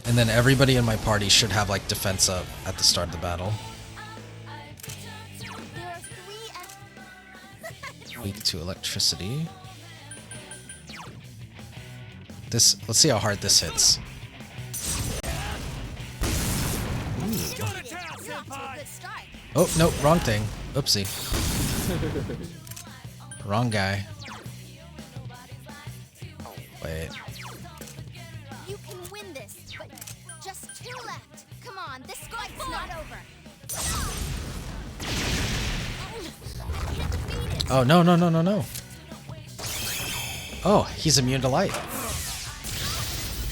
And then everybody in my party should have like defense up at the start of the battle. Weak to electricity. This, let's see how hard this hits. Ooh. Oh, no, wrong thing. Oopsie. Wrong guy. Wait. You can win this, but just 2 left. Come on, this fight's not over. Oh, no, no, no, no, no. Oh, he's immune to light.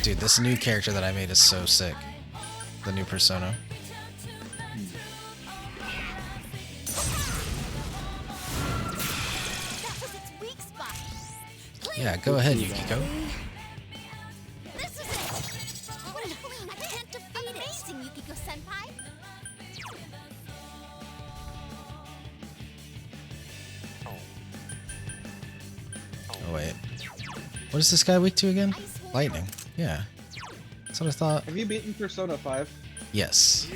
Dude, this new character that I made is so sick. The new persona. Yeah, go ahead, Yukiko. This is it. I can't defeat it. Amazing, Yukiko-senpai. Oh, wait. What is this guy weak to again? Lightning. Yeah. That's what I thought. Have you beaten Persona 5? Yes.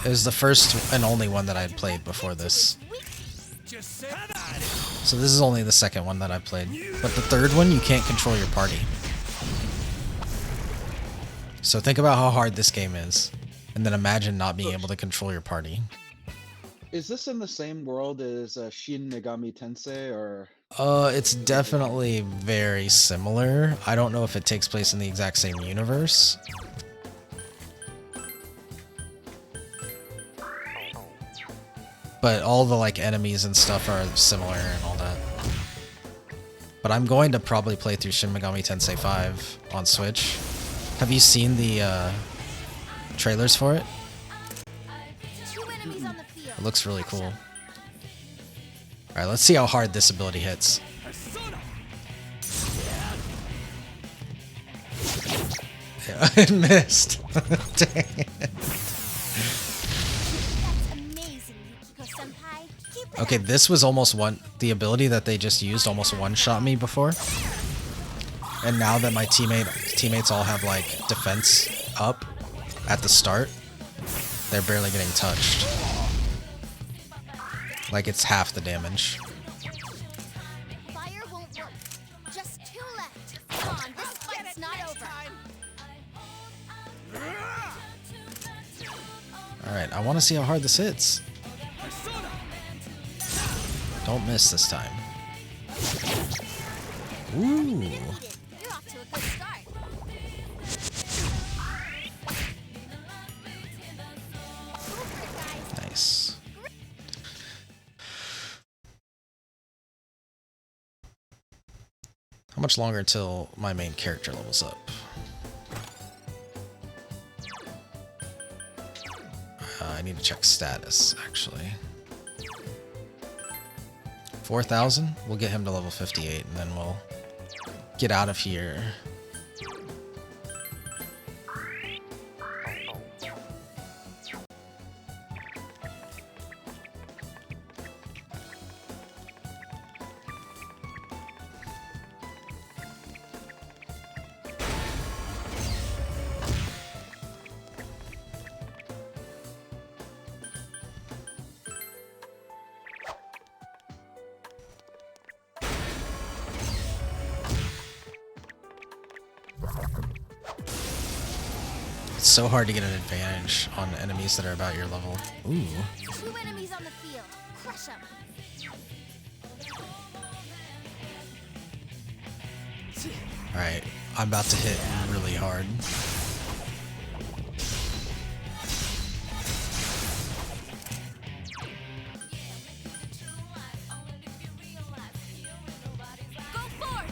It was the first and only one that I'd played before this. So this is only the second one that I've played. But the third one, you can't control your party. So think about how hard this game is. And then imagine not being able to control your party. Is this in the same world as Shin Megami Tensei, or...? It's definitely very similar. I don't know if it takes place in the exact same universe. But all the like enemies and stuff are similar and all that. But I'm going to probably play through Shin Megami Tensei 5 on Switch. Have you seen the trailers for it? It looks really cool. Alright, let's see how hard this ability hits. Yeah, it missed. Dang it. Okay, this was almost the ability that they just used almost one-shot me before. And now that my teammates all have like defense up at the start, they're barely getting touched. Like it's half the damage. Fire won't work. Just 2 left. Come on, this fight's not over. Alright, I want to see how hard this hits. Don't miss this time. Ooh. You're off to a good start. Nice. How much longer until my main character levels up? I need to check status, actually. 4,000? We'll get him to level 58, and then we'll get out of here. It's so hard to get an advantage on enemies that are about your level. Ooh. 2 enemies on the field. Crush them. Alright, I'm about to hit really hard. Go forth.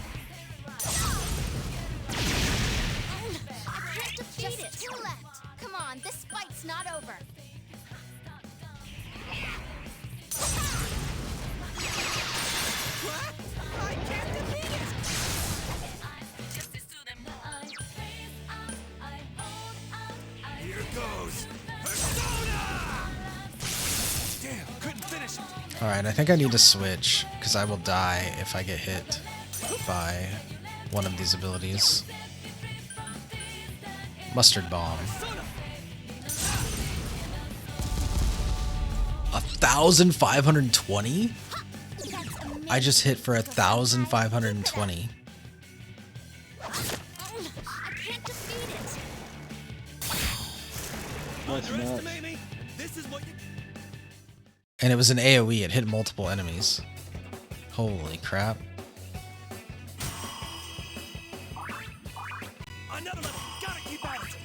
I can't defeat it. 2 left. Come on, this fight's not over. I can't defeat it. Here goes. Persona! Damn, couldn't finish it. Alright, I think I need to switch, because I will die if I get hit by one of these abilities. Mustard bomb. 1,520? I just hit for 1,520. I can't defeat it. That's nuts. Underestimate me? This is what you... And it was an AoE, it hit multiple enemies. Holy crap. Another level. Gotta keep at it.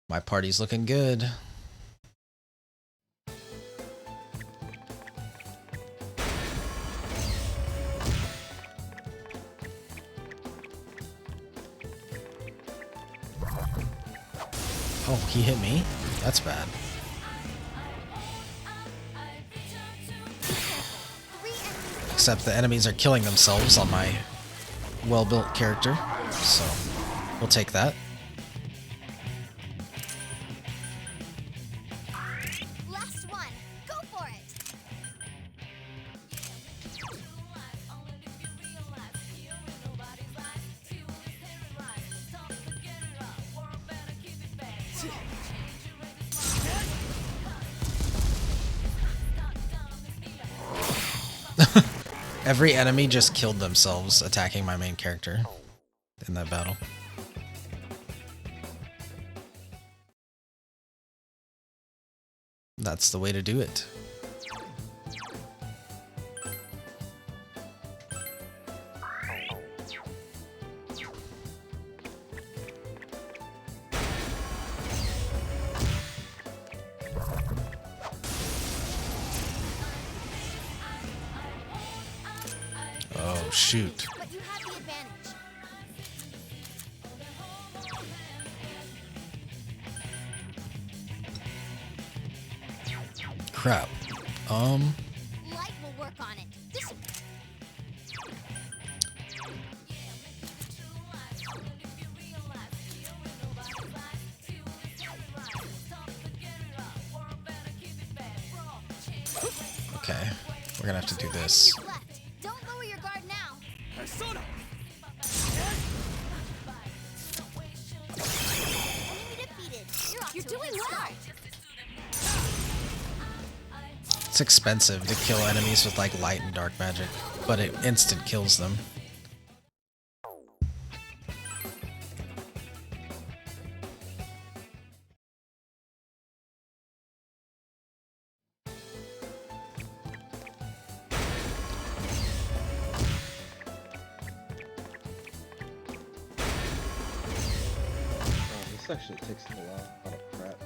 My party's looking good. Oh, he hit me? That's bad. Except the enemies are killing themselves on my well-built character, so we'll take that. Last one. Go for it. Every enemy just killed themselves attacking my main character in that battle. That's the way to do it. Oh, shoot. But you have the advantage. Crap. Light will work on it. This Okay. We're gonna have to do this. left. Don't lower your guard now. Persona! Enemy defeated. You're doing well. It's expensive to kill enemies with like light and dark magic, but it instant kills them. Oh, this actually takes a lot of prep.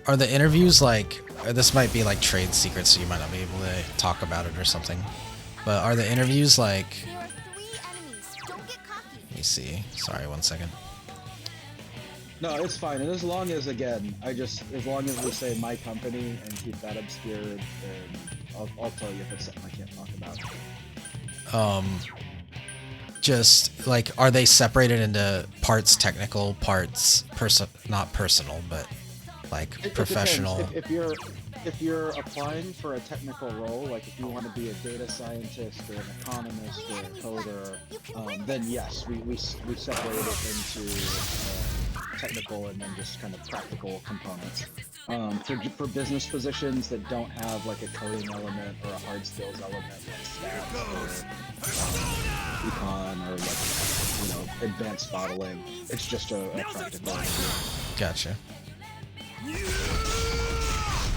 Are the interviews like, this might be like trade secrets, so you might not be able to talk about it or something, but are the interviews like, There are 3 enemies. Don't get cocky. let me see, sorry, 1 second. No, it's fine. And as long as, again, as long as we say my company and keep that obscured, then I'll tell you if it's something I can't talk about. Just like, are they separated into parts technical, parts not personal, but like It professional? depends. If you're applying for a technical role, like if you want to be a data scientist or an economist or a coder, then yes, we separate it into technical and then just kind of practical components. For business positions that don't have like a coding element or a hard skills element, like stats or econ or like advanced modeling, it's just a practical idea. Gotcha.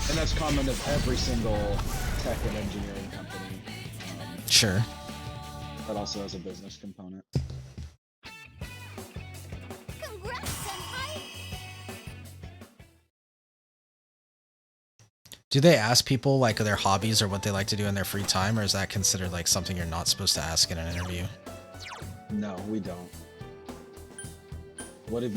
And that's common of every single tech and engineering company. Sure. That also has a business component. Congrats, Senpai. Do they ask people like their hobbies or what they like to do in their free time, or is that considered like something you're not supposed to ask in an interview? No, we don't. What have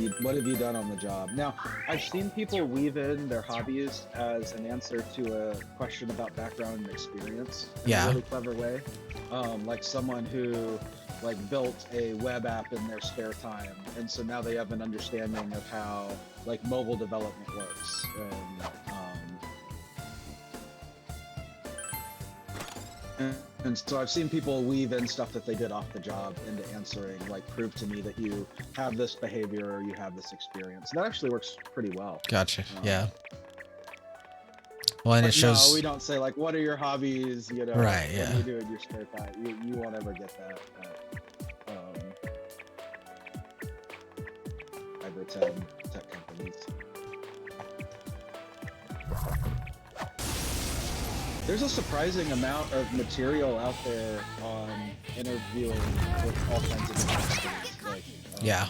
you done on the job? Now, I've seen people weave in their hobbies as an answer to a question about background and experience in Yeah. a really clever way. Like someone who like built a web app in their spare time, and so now they have an understanding of how like mobile development works. And so I've seen people weave in stuff that they did off the job into answering, like, prove to me that you have this behavior or you have this experience. And that actually works pretty well. Gotcha. Yeah. Well, and But it shows. no, we don't say like, what are your hobbies? You know, Right, what yeah. do you do in your spare time? You won't ever get that at hybrid tech companies. There's a surprising amount of material out there on interviewing with all kinds of different companies. Like, Yeah.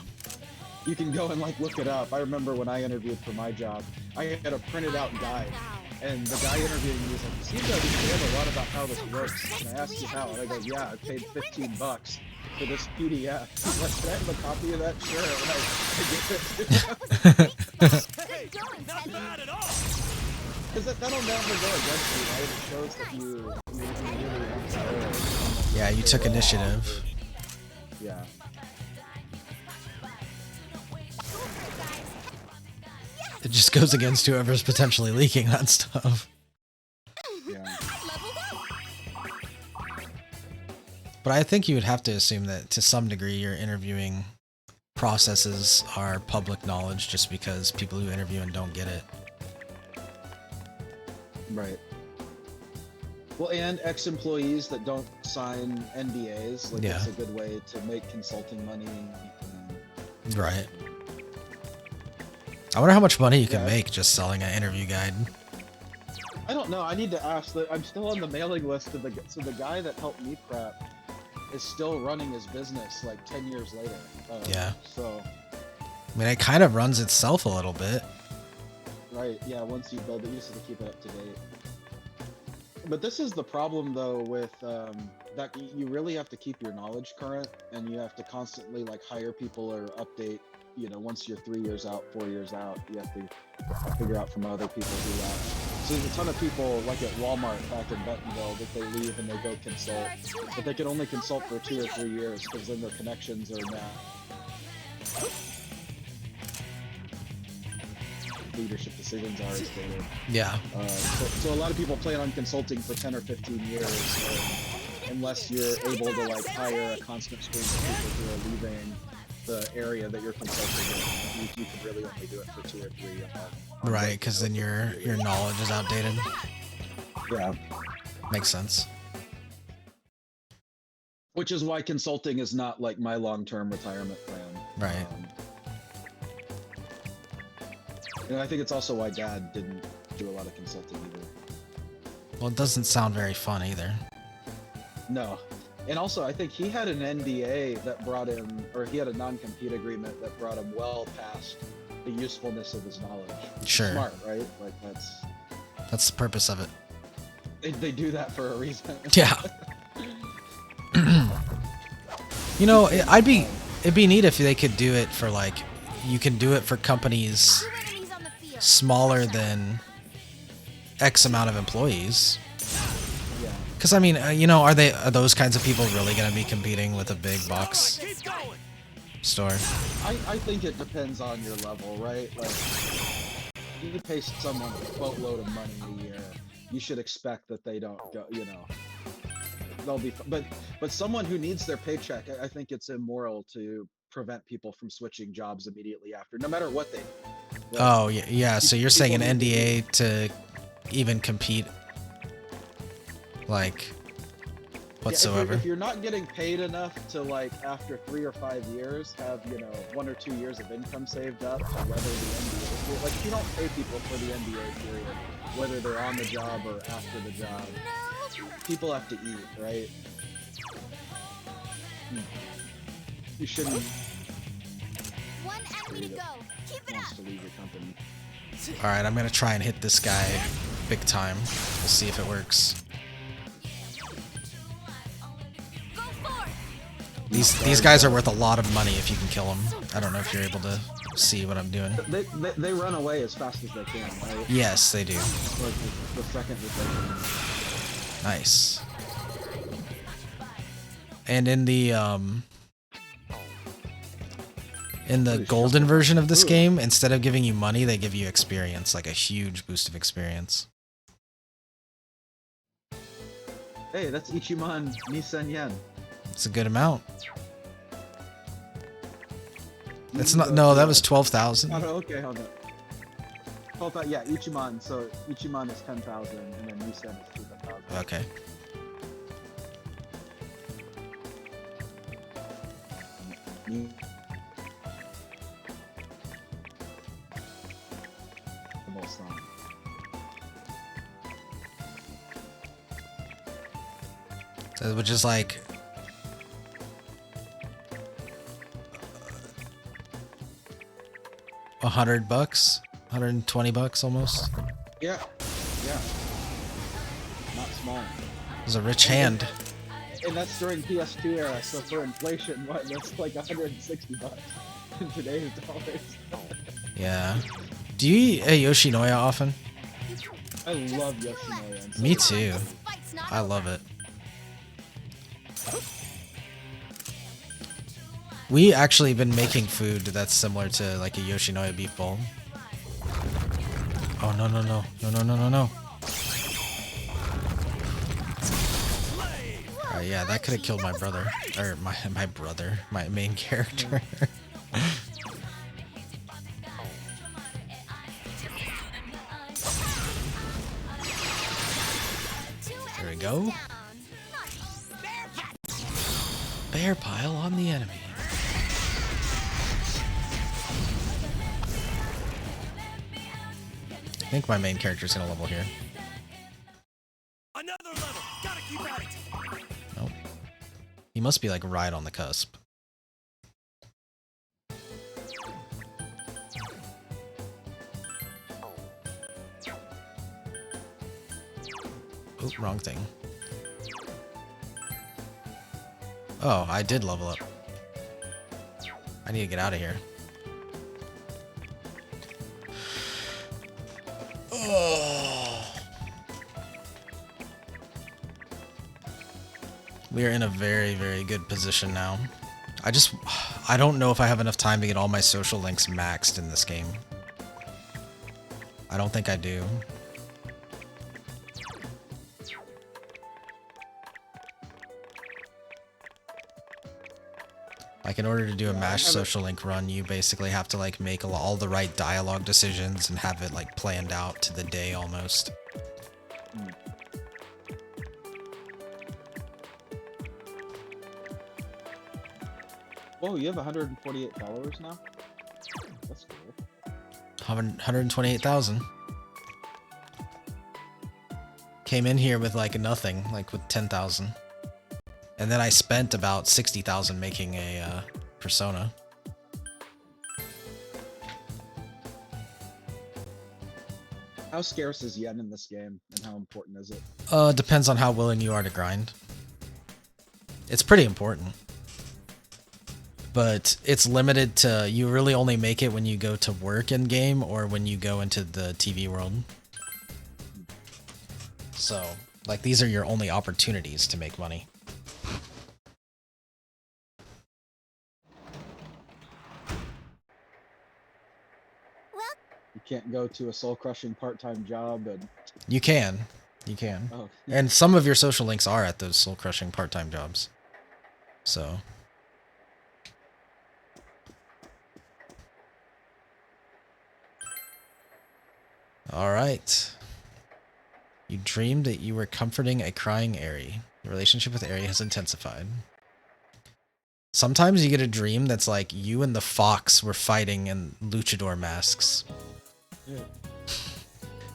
you can go and like look it up. I remember when I interviewed for my job, I had a printed out guide, and the guy interviewing me was like, "You seem to understand a lot about how this works." And I asked him how, and I go, "Yeah, I paid $15 for this PDF." He's like, "Can I have a copy of that?" Sure. And I give it to him. Hey, not bad at all. Because that'll never go against you, right? It shows that you really want to. Yeah, you took initiative. Yeah. It just goes against whoever's potentially leaking that stuff. Yeah. But I think you would have to assume that to some degree your interviewing processes are public knowledge just because people who interview and don't get it. Right. Well, and ex-employees that don't sign NDAs, like Yeah. it's a good way to make consulting money. Right. I wonder how much money you can Yeah. make just selling an interview guide. I don't know. I need to ask. That I'm still on the mailing list of the guy that helped me prep is still running his business like 10 years later. Yeah. So. I mean, it kind of runs itself a little bit. Right, yeah, once you build it, you just have to keep it up to date. But this is the problem, though, with that you really have to keep your knowledge current, and you have to constantly, like, hire people or update, you know, once you're 3 years out, 4 years out, you have to figure out from other people do that. So there's a ton of people, like at Walmart back in Bentonville, that they leave and they go consult, but they can only consult for 2 or 3 years, because then their connections are now leadership decisions are as stated. Yeah. So a lot of people plan on consulting for 10 or 15 years, unless you're able to like hire a constant stream of people who are leaving the area that you're consulting in. You can really only do it for 2 or 3 years. Right, because then your knowledge is outdated. Yeah. Makes sense. Which is why consulting is not like my long-term retirement plan. Right. And I think it's also why Dad didn't do a lot of consulting either. Well, it doesn't sound very fun either. No. And also, I think he had an NDA that brought him, or he had a non-compete agreement that brought him well past the usefulness of his knowledge. Sure. Smart, right? Like, That's the purpose of it. they do that for a reason. Yeah. You know, it'd be neat if they could do it for like, you can do it for companies smaller than X amount of employees. Yeah. Because I mean, you know, are those kinds of people really going to be competing with a big box Keep going. store? I think it depends on your level, right? Like, you pay someone a boatload of money a year, you should expect that they don't go, you know, they'll be, but someone who needs their paycheck, I think it's immoral to prevent people from switching jobs immediately after, no matter what they do. Like, Oh yeah, yeah. So you're saying an people need NDA to even compete, like, whatsoever? if you're not getting paid enough to, like, after 3 or 5 years have, you know, 1 or 2 years of income saved up to weather the NDA period, like, if you don't pay people for the NDA period, whether they're on the job or after the job, people have to eat, right? You shouldn't One enemy to go. Keep it wants up. to leave your company. All right, I'm gonna try and hit this guy big time. We'll see if it works. Go for it. These guys are worth a lot of money if you can kill them. I don't know if you're able to see what I'm doing. They run away as fast as they can, right? Yes, they do. Like the second that they can. Nice. And in the golden version of this game, instead of giving you money, they give you experience, like a huge boost of experience. Hey, that's Ichiman Nissen Yen. It's a good amount. It's not. No, that was 12,000. Oh, okay, hold on. 12,000. Yeah, Ichiman. So Ichiman is 10,000, and then Nissen is 2,000. Okay. Almost on. So, which is like $100, $120 almost. Yeah, yeah. Not small. It was a rich hand. And that's during PS2 era, so for inflation, what? That's like $160 in today's dollars. Yeah. Do you eat a Yoshinoya often? I love Yoshinoya. Me too. I love it. We actually been making food that's similar to like a Yoshinoya beef bowl. Oh no no no no no no no no. Yeah, that could have killed my brother. Or my brother, my main character. There we go. Bear pile on the enemy. I think my main character's gonna level here. Another level. Gotta keep at it. Nope. He must be like right on the cusp. Oh, wrong thing. Oh, I did level up. I need to get out of here. Oh. We are in a very, very good position now. I don't know if I have enough time to get all my social links maxed in this game. I don't think I do. Like, in order to do a mash social link run, you basically have to like make all the right dialogue decisions and have it like planned out to the day almost. Whoa, you have 148 followers now? That's cool. 128,000. Came in here with like nothing, like with 10,000. And then I spent about 60,000 making a persona. How scarce is yen in this game, and how important is it? Depends on how willing you are to grind. It's pretty important. But it's limited to, you really only make it when you go to work in game or when you go into the TV world. So, like, these are your only opportunities to make money. You can't go to a soul-crushing part-time job and... You can. You can. Oh. And some of your social links are at those soul-crushing part-time jobs. So... Alright. You dreamed that you were comforting a crying Aerie. Your relationship with Aerie has intensified. Sometimes you get a dream that's like you and the fox were fighting in luchador masks. Yeah.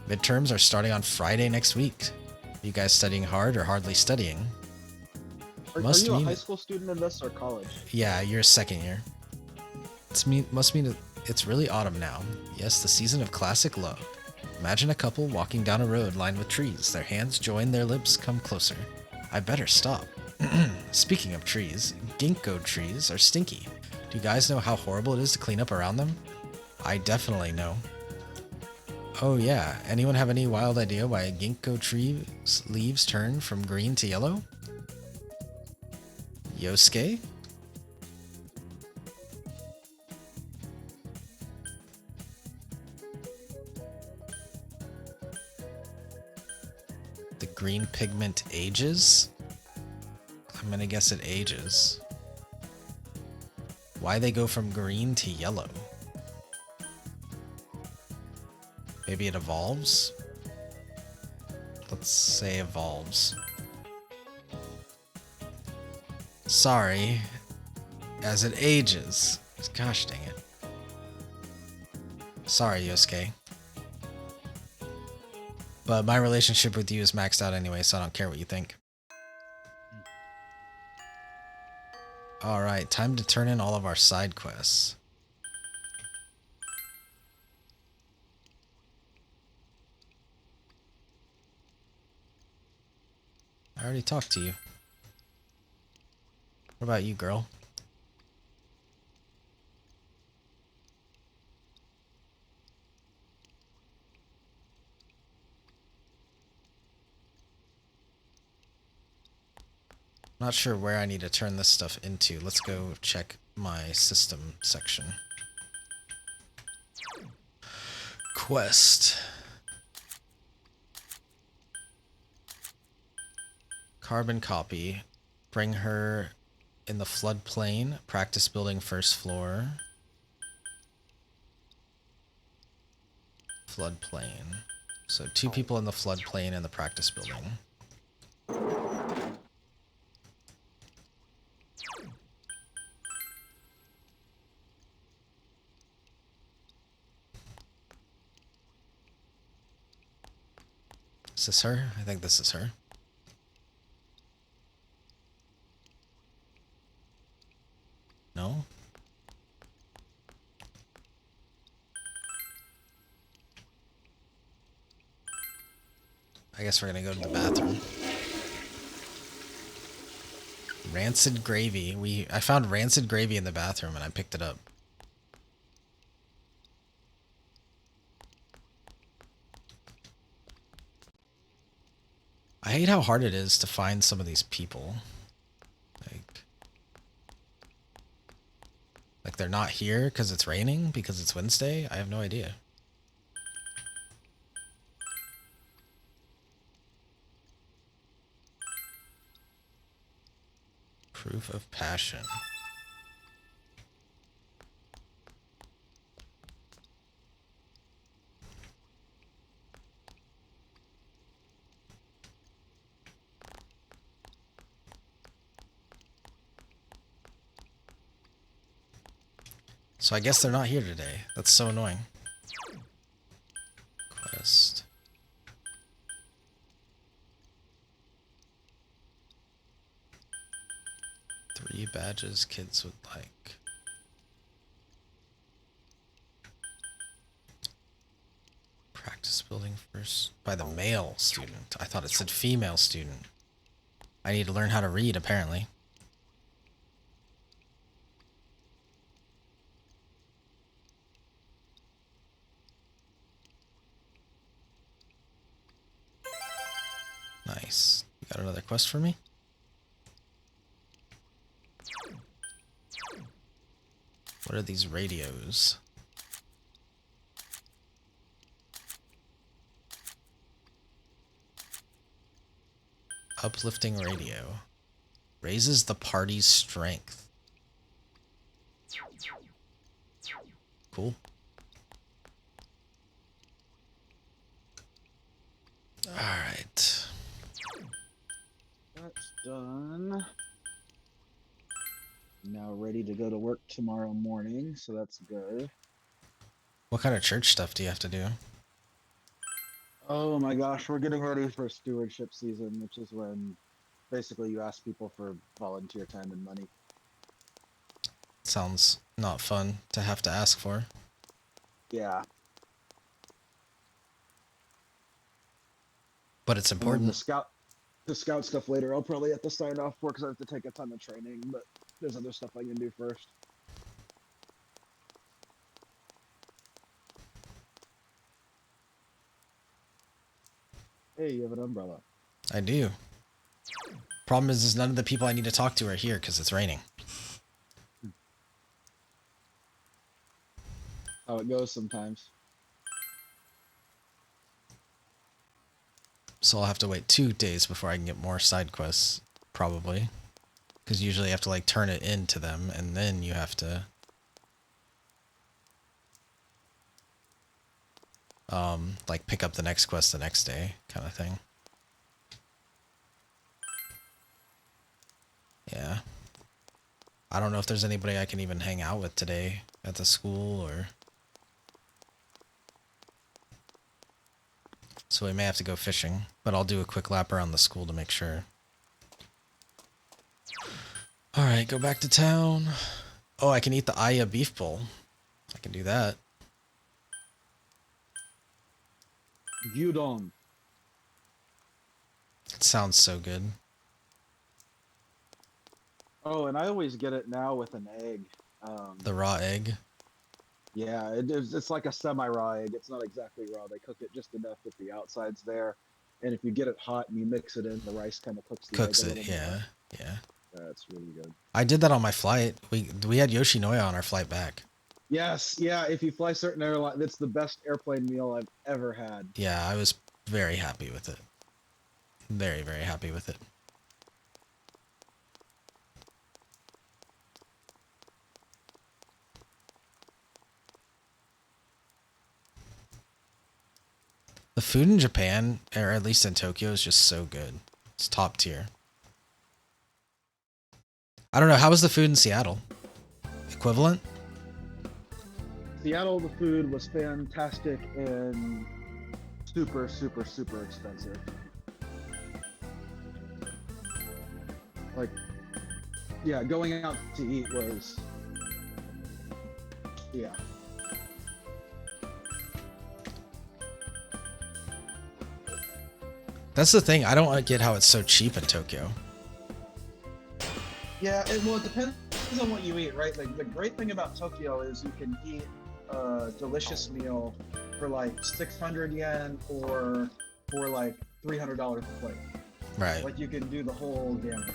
Midterms are starting on Friday next week. Are you guys studying hard or hardly studying? Are you a high school student in this or college? Yeah, you're a second year. Must mean it's really autumn now. Yes, the season of classic love. Imagine a couple walking down a road lined with trees. Their hands join, their lips come closer. I better stop. Speaking of trees, ginkgo trees are stinky. Do you guys know how horrible it is to clean up around them? I definitely know. Oh yeah, anyone have any wild idea why a ginkgo tree's leaves turn from green to yellow? Yosuke? The green pigment ages? I'm gonna guess it ages. Why they go from green to yellow? Maybe it evolves? Let's say evolves. Sorry, as it ages. Gosh dang it. Sorry, Yosuke. But my relationship with you is maxed out anyway, so I don't care what you think. Alright, time to turn in all of our side quests. I already talked to you. What about you, girl? Not sure where I need to turn this stuff into. Let's go check my system section. Quest. Carbon copy. Bring her in the floodplain. Practice building first floor. Floodplain. So 2 people in the floodplain and the practice building. Is this her? I think this is her. No? I guess we're gonna go to the bathroom. Rancid gravy. I found rancid gravy in the bathroom and I picked it up. I hate how hard it is to find some of these people. Like they're not here because it's raining, because it's Wednesday? I have no idea. Proof of passion. So I guess they're not here today. That's so annoying. Quest. Three badges kids would like. Practice building first by the male student. I thought it said female student. I need to learn how to read, apparently. Nice. You got another quest for me? What are these radios? Uplifting radio. Raises the party's strength. Cool. Alright. That's done. Now ready to go to work tomorrow morning, so that's good. What kind of church stuff do you have to do? Oh my gosh, we're getting ready for stewardship season, which is when basically you ask people for volunteer time and money. Sounds not fun to have to ask for. Yeah. But it's And then important. the scout stuff later, I'll probably have to sign off for because I have to take a ton of training, but there's other stuff I can do first. Hey, you have an umbrella. I do. Problem is none of the people I need to talk to are here because it's raining. How it goes sometimes. So I'll have to wait 2 days before I can get more side quests, probably. Because usually you have to like turn it into them, and then you have to like pick up the next quest the next day, kind of thing. Yeah. I don't know if there's anybody I can even hang out with today at the school, or... So we may have to go fishing, but I'll do a quick lap around the school to make sure. Alright, go back to town. Oh, I can eat the Aya beef bowl. I can do that. Gyudon. It sounds so good. Oh, and I always get it now with an egg. The raw egg. Yeah, it's like a semi-raw egg. It's not exactly raw. They cook it just enough that the outside's there. And if you get it hot and you mix it in, the rice kind of cooks the Cooks egg a it, little yeah. more. Yeah. That's really good. I did that on my flight. We had Yoshinoya on our flight back. Yes, yeah, if you fly certain airline, that's the best airplane meal I've ever had. Yeah, I was very happy with it. Very, very happy with it. The food in Japan, or at least in Tokyo, is just so good. It's top tier. I don't know, how was the food in Seattle? Equivalent? Seattle, the food was fantastic and super, super, super expensive. Like, yeah, going out to eat was, yeah. That's the thing, I don't get how it's so cheap in Tokyo. Yeah, it depends on what you eat, right? Like, the great thing about Tokyo is you can eat a delicious meal for like 600 yen or for like $300 a plate. Right. Like, you can do the whole gamut.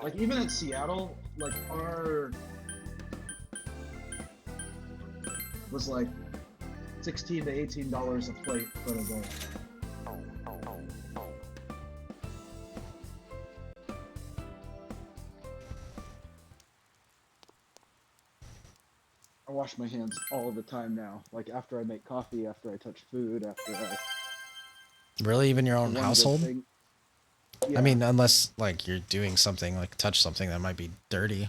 Like, even in Seattle, like, our was like $16 to $18 a plate for the bowl. I wash my hands all the time now. Like, after I make coffee, after I touch food, after I... Really? Even your own One good household? thing- I Yeah. mean, unless, like, you're doing something, like, touch something that might be dirty.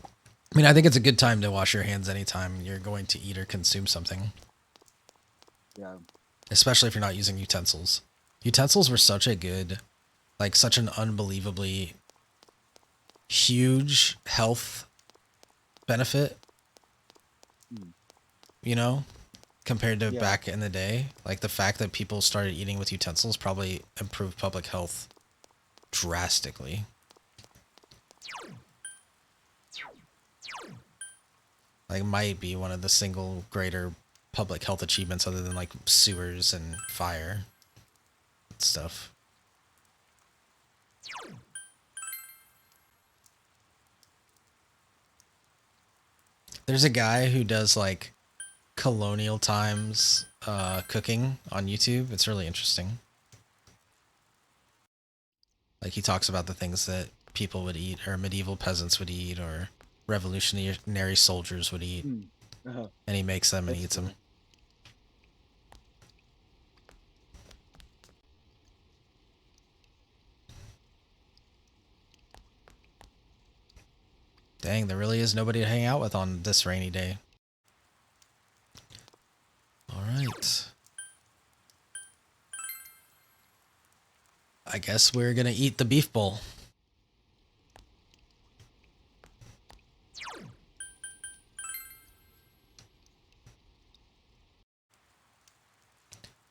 I mean, I think it's a good time to wash your hands anytime you're going to eat or consume something. Yeah. Especially if you're not using utensils. Utensils were such a good, like, such an unbelievably huge health benefit. You know? Compared to Yeah. back in the day. Like, the fact that people started eating with utensils probably improved public health drastically. Like, might be one of the single greater public health achievements other than, like, sewers and fire and stuff. There's a guy who does, like, colonial times cooking on YouTube. It's really interesting. Like, he talks about the things that people would eat, or medieval peasants would eat, or revolutionary soldiers would eat. Uh-huh. And he makes them and That's eats cool. them. Dang, there really is nobody to hang out with on this rainy day. Alright. I guess we're gonna eat the beef bowl.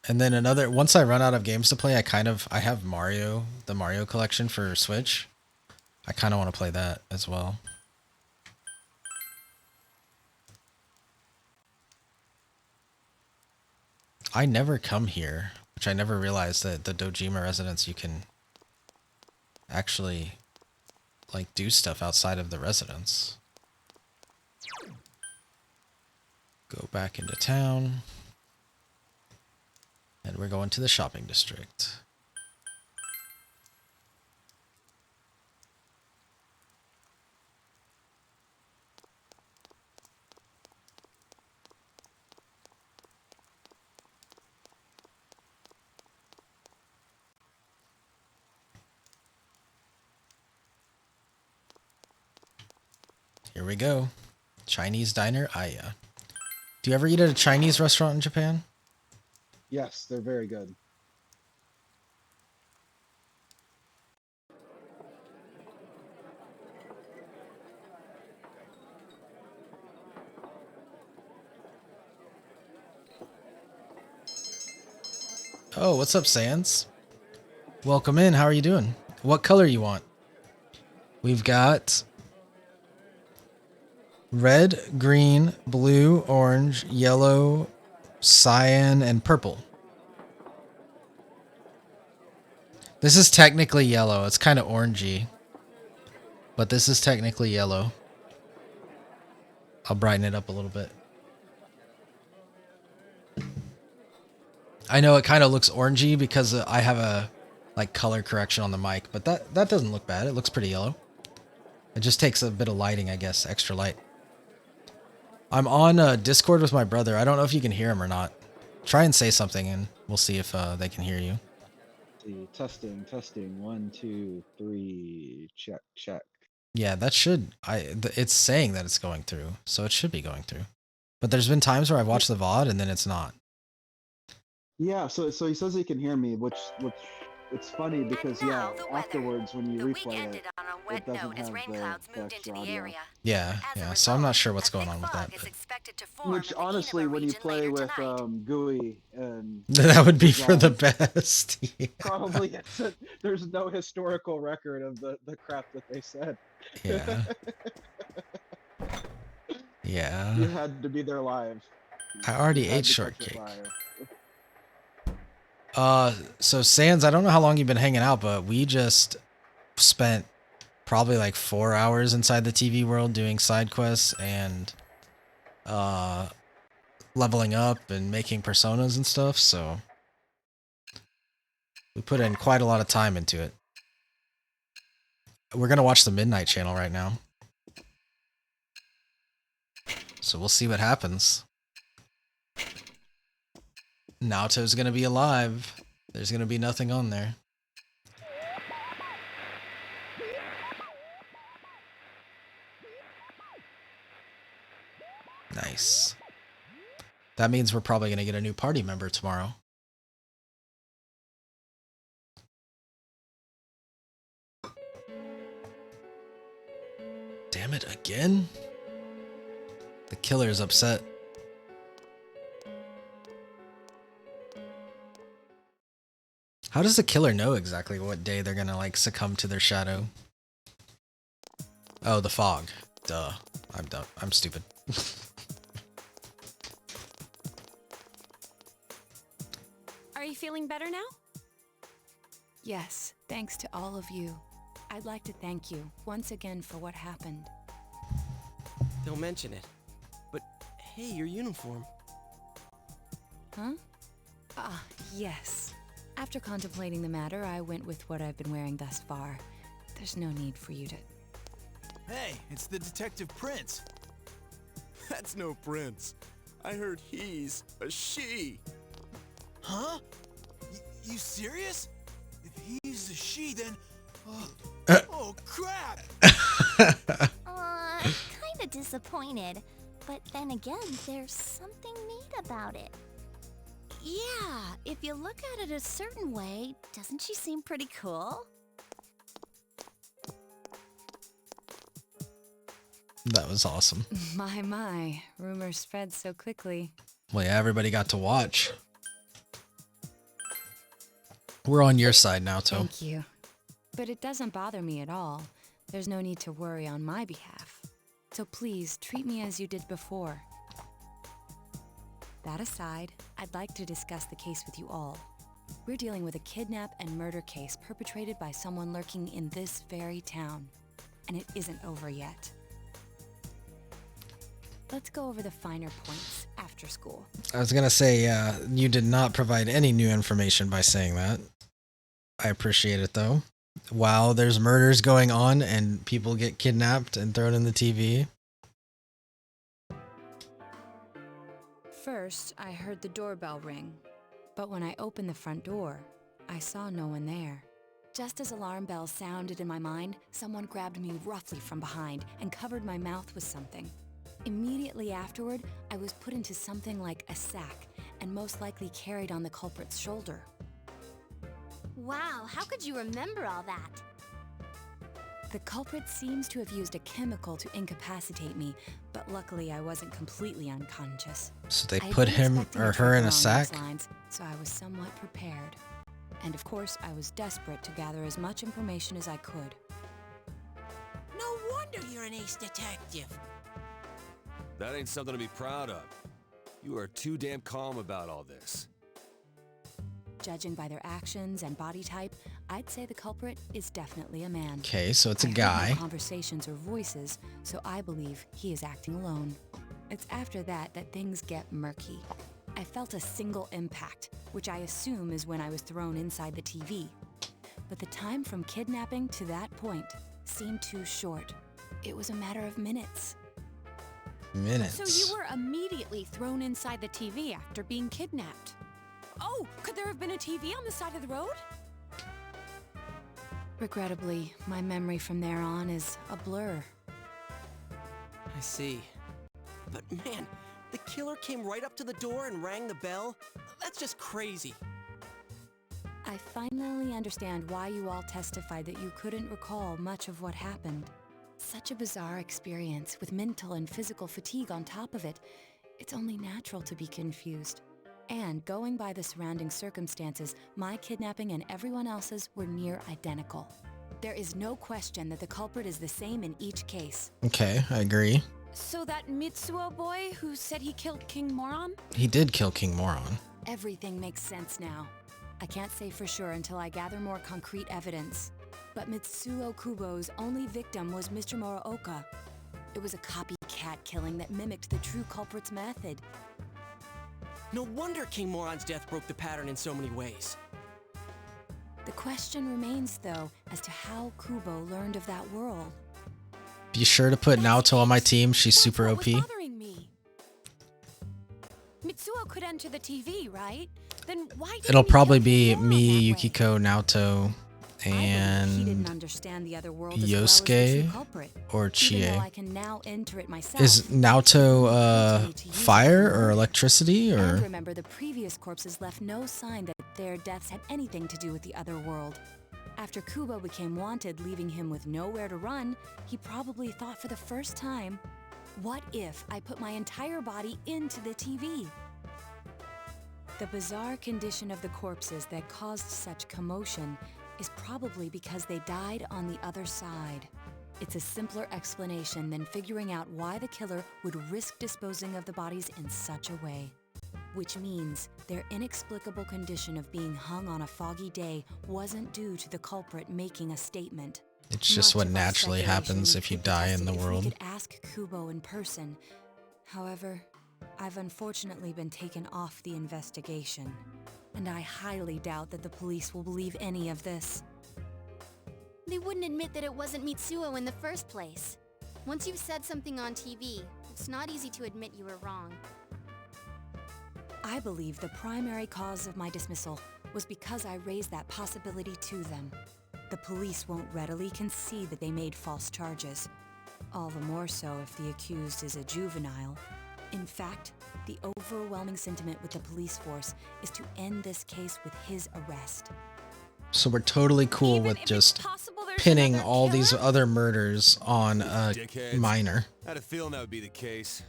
And then once I run out of games to play, I have Mario, the Mario collection for Switch. I kind of want to play that as well. I never come here, which I never realized that the Dojima residence you can actually like do stuff outside of the residence. Go back into town. And we're going to the shopping district. Here we go. Chinese diner Aya. Do you ever eat at a Chinese restaurant in Japan? Yes, they're very good. Oh, what's up, Sans? Welcome in. How are you doing? What color you want? We've got red, green, blue, orange, yellow, cyan, and purple. This is technically yellow. It's kind of orangey. But this is technically yellow. I'll brighten it up a little bit. I know it kind of looks orangey because I have a like color correction on the mic, but that doesn't look bad. It looks pretty yellow. It just takes a bit of lighting, I guess, extra light. I'm on Discord with my brother. I don't know if you can hear him or not. Try and say something and we'll see if they can hear you. Testing, testing. 1, 2, 3. Check, check. Yeah, that should. It's saying that it's going through, so it should be going through. But there's been times where I've watched the VOD and then it's not. Yeah, so he says he can hear me, which it's funny because yeah, afterwards when you replay it, it doesn't have the extra audio. Yeah, yeah. So I'm not sure what's going on with that. Which honestly, when you play with GUI and That would be for the best. Yeah. probably there's no historical record of the crap that they said. Yeah. Yeah. You had to be there live. I already ate shortcake. So Sans, I don't know how long you've been hanging out, but we just spent probably like 4 hours inside the TV world doing side quests and leveling up and making personas and stuff, so we put in quite a lot of time into it. We're gonna watch the Midnight Channel right now. So we'll see what happens. Naoto's gonna be alive. There's gonna be nothing on there. Nice. That means we're probably gonna get a new party member tomorrow. Damn it, again? The killer's upset. How does the killer know exactly what day they're gonna like succumb to their shadow? Oh, the fog. Duh. I'm dumb. I'm stupid. Are you feeling better now? Yes, thanks to all of you. I'd like to thank you once again for what happened. Don't mention it. But hey, your uniform. Huh? Ah, yes. After contemplating the matter, I went with what I've been wearing thus far. There's no need for you to... Hey, it's the Detective Prince. That's no prince. I heard he's a she. Huh? You serious? If he's a she, then... oh, crap! Kinda disappointed. But then again, there's something neat about it. Yeah, if you look at it a certain way, doesn't she seem pretty cool? That was awesome. My, rumors spread so quickly. Well, yeah, everybody got to watch. We're on your side now, Naoto. Thank you. But it doesn't bother me at all. There's no need to worry on my behalf. So please, treat me as you did before. That aside, I'd like to discuss the case with you all. We're dealing with a kidnap and murder case perpetrated by someone lurking in this very town. And it isn't over yet. Let's go over the finer points after school. I was gonna say, you did not provide any new information by saying that. I appreciate it though. Wow, there's murders going on and people get kidnapped and thrown in the TV. First, I heard the doorbell ring. But when I opened the front door, I saw no one there. Just as alarm bells sounded in my mind, someone grabbed me roughly from behind and covered my mouth with something. Immediately afterward, I was put into something like a sack and most likely carried on the culprit's shoulder. Wow, how could you remember all that? The culprit seems to have used a chemical to incapacitate me, but luckily I wasn't completely unconscious. So they I put had him expected or to her travel in a along sack? those lines, so I was somewhat prepared. And of course, I was desperate to gather as much information as I could. No wonder you're an ace detective. That ain't something to be proud of. You are too damn calm about all this. Judging by their actions and body type, I'd say the culprit is definitely a man. Okay, so it's a I heard guy. no conversations or voices, so I believe he is acting alone. It's after that that things get murky. I felt a single impact, which I assume is when I was thrown inside the TV. But the time from kidnapping to that point seemed too short. It was a matter of minutes. Minutes. So you were immediately thrown inside the TV after being kidnapped. Oh, could there have been a TV on the side of the road? Regrettably, my memory from there on is a blur. I see. But man, the killer came right up to the door and rang the bell? That's just crazy. I finally understand why you all testified that you couldn't recall much of what happened. Such a bizarre experience with mental and physical fatigue on top of it. It's only natural to be confused. And going by the surrounding circumstances, my kidnapping and everyone else's were near identical. There is no question that the culprit is the same in each case. Okay, I agree. So that Mitsuo boy who said he killed King Moron? He did kill King Moron. Everything makes sense now. I can't say for sure until I gather more concrete evidence. But Mitsuo Kubo's only victim was Mr. Muraoka. It was a copycat killing that mimicked the true culprit's method. No wonder King Moron's death broke the pattern in so many ways. The question remains, though, as to how Kubo learned of that world. Be sure to put Naoto on my team. She's super That's OP. what was bothering me. Mitsuo could enter the TV, right? Then why didn't It'll he probably kill be King Moron me, that way? Yukiko, Naoto, I believe he didn't and understand the other world as well as the true Yosuke culprit. or Even though I Chie. can now enter it myself. Is Naoto fire or electricity And or? remember, the previous corpses left no sign that their deaths had anything to do with the other world. After Kubo became wanted, leaving him with nowhere to run, he probably thought for the first time, what if I put my entire body into the TV? The bizarre condition of the corpses that caused such commotion is probably because they died on the other side. It's a simpler explanation than figuring out why the killer would risk disposing of the bodies in such a way. Which means their inexplicable condition of being hung on a foggy day wasn't due to the culprit making a statement. It's just Much what of our naturally speculation happens if you could be die in tested the if we world. could ask Kubo in person. However, I've unfortunately been taken off the investigation, and I highly doubt that the police will believe any of this. They wouldn't admit that it wasn't Mitsuo in the first place. Once you've said something on TV, it's not easy to admit you were wrong. I believe the primary cause of my dismissal was because I raised that possibility to them. The police won't readily concede that they made false charges. All the more so if the accused is a juvenile. In fact, the overwhelming sentiment with the police force is to end this case with his arrest. So we're totally cool Even with if it's just possible there's pinning another all these killer? other murders on a Dickheads. minor, I had a feeling that would be the case.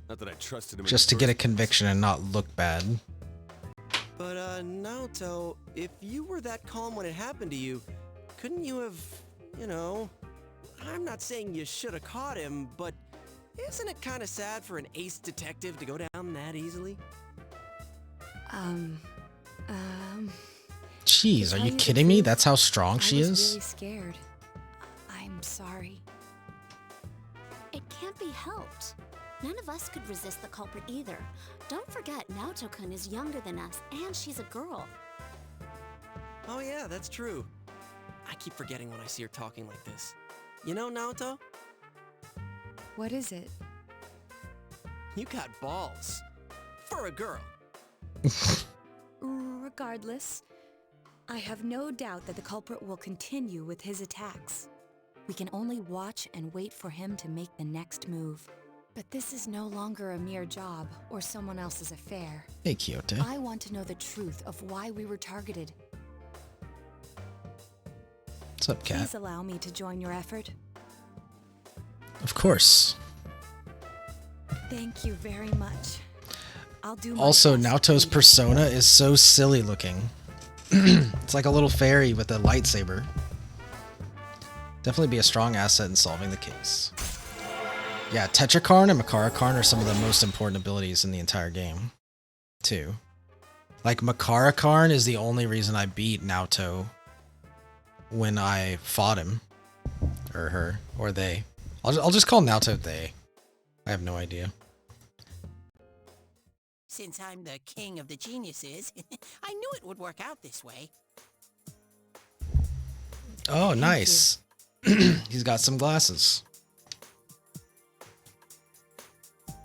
Not that I trusted him. just to get a conviction and not look bad. But, Naoto, if you were that calm when it happened to you, couldn't you have, I'm not saying you should have caught him, but isn't it kind of sad for an ace detective to go down that easily? Jeez, To are tell you the kidding me? truth, That's how strong she I was is? really scared. I'm sorry. It can't be helped. None of us could resist the culprit either. Don't forget, Naoto-kun is younger than us, and she's a girl. Oh yeah, that's true. I keep forgetting when I see her talking like this. You know, Naoto? What is it? You got balls. For a girl. Regardless, I have no doubt that the culprit will continue with his attacks. We can only watch and wait for him to make the next move. But this is no longer a mere job or someone else's affair. Hey, Kyoto. I want to know the truth of why we were targeted. What's up, Cat? Please allow me to join your effort. Of course. Thank you very much. I'll do my Also, best, Naoto's Peter. persona is so silly looking. It's like a little fairy with a lightsaber. Definitely be a strong asset in solving the case. Yeah, Tetrakarn and Makarakarn are some of the most important abilities in the entire game, too. Like, Makarakarn is the only reason I beat Naoto when I fought him. Or her. Or they. I'll just call Naoto they. I have no idea. Since I'm the king of the geniuses, I knew it would work out this way. Oh, nice. He's got some glasses.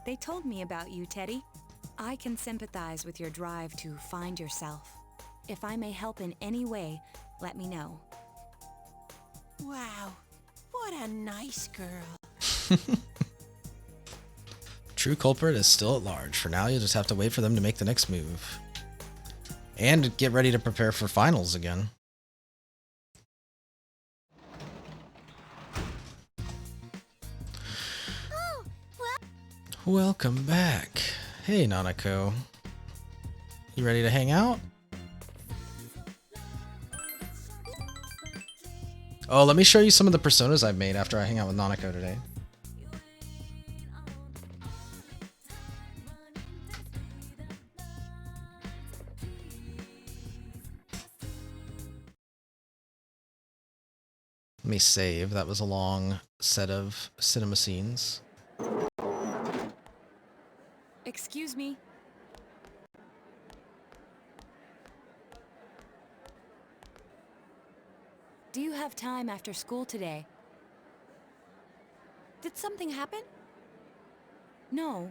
They told me about you, Teddy. I can sympathize with your drive to find yourself. If I may help in any way, let me know. Wow, what a nice girl. True culprit is still at large. For now, you'll just have to wait for them to make the next move. And get ready to prepare for finals again. Oh, well, Welcome back. Hey, Nanako. You ready to hang out? Oh, let me show you some of the personas I've made after I hang out with Nanako today. Let me save. That was a long set of cinema scenes. Excuse me. Do you have time after school today? Did something happen? No.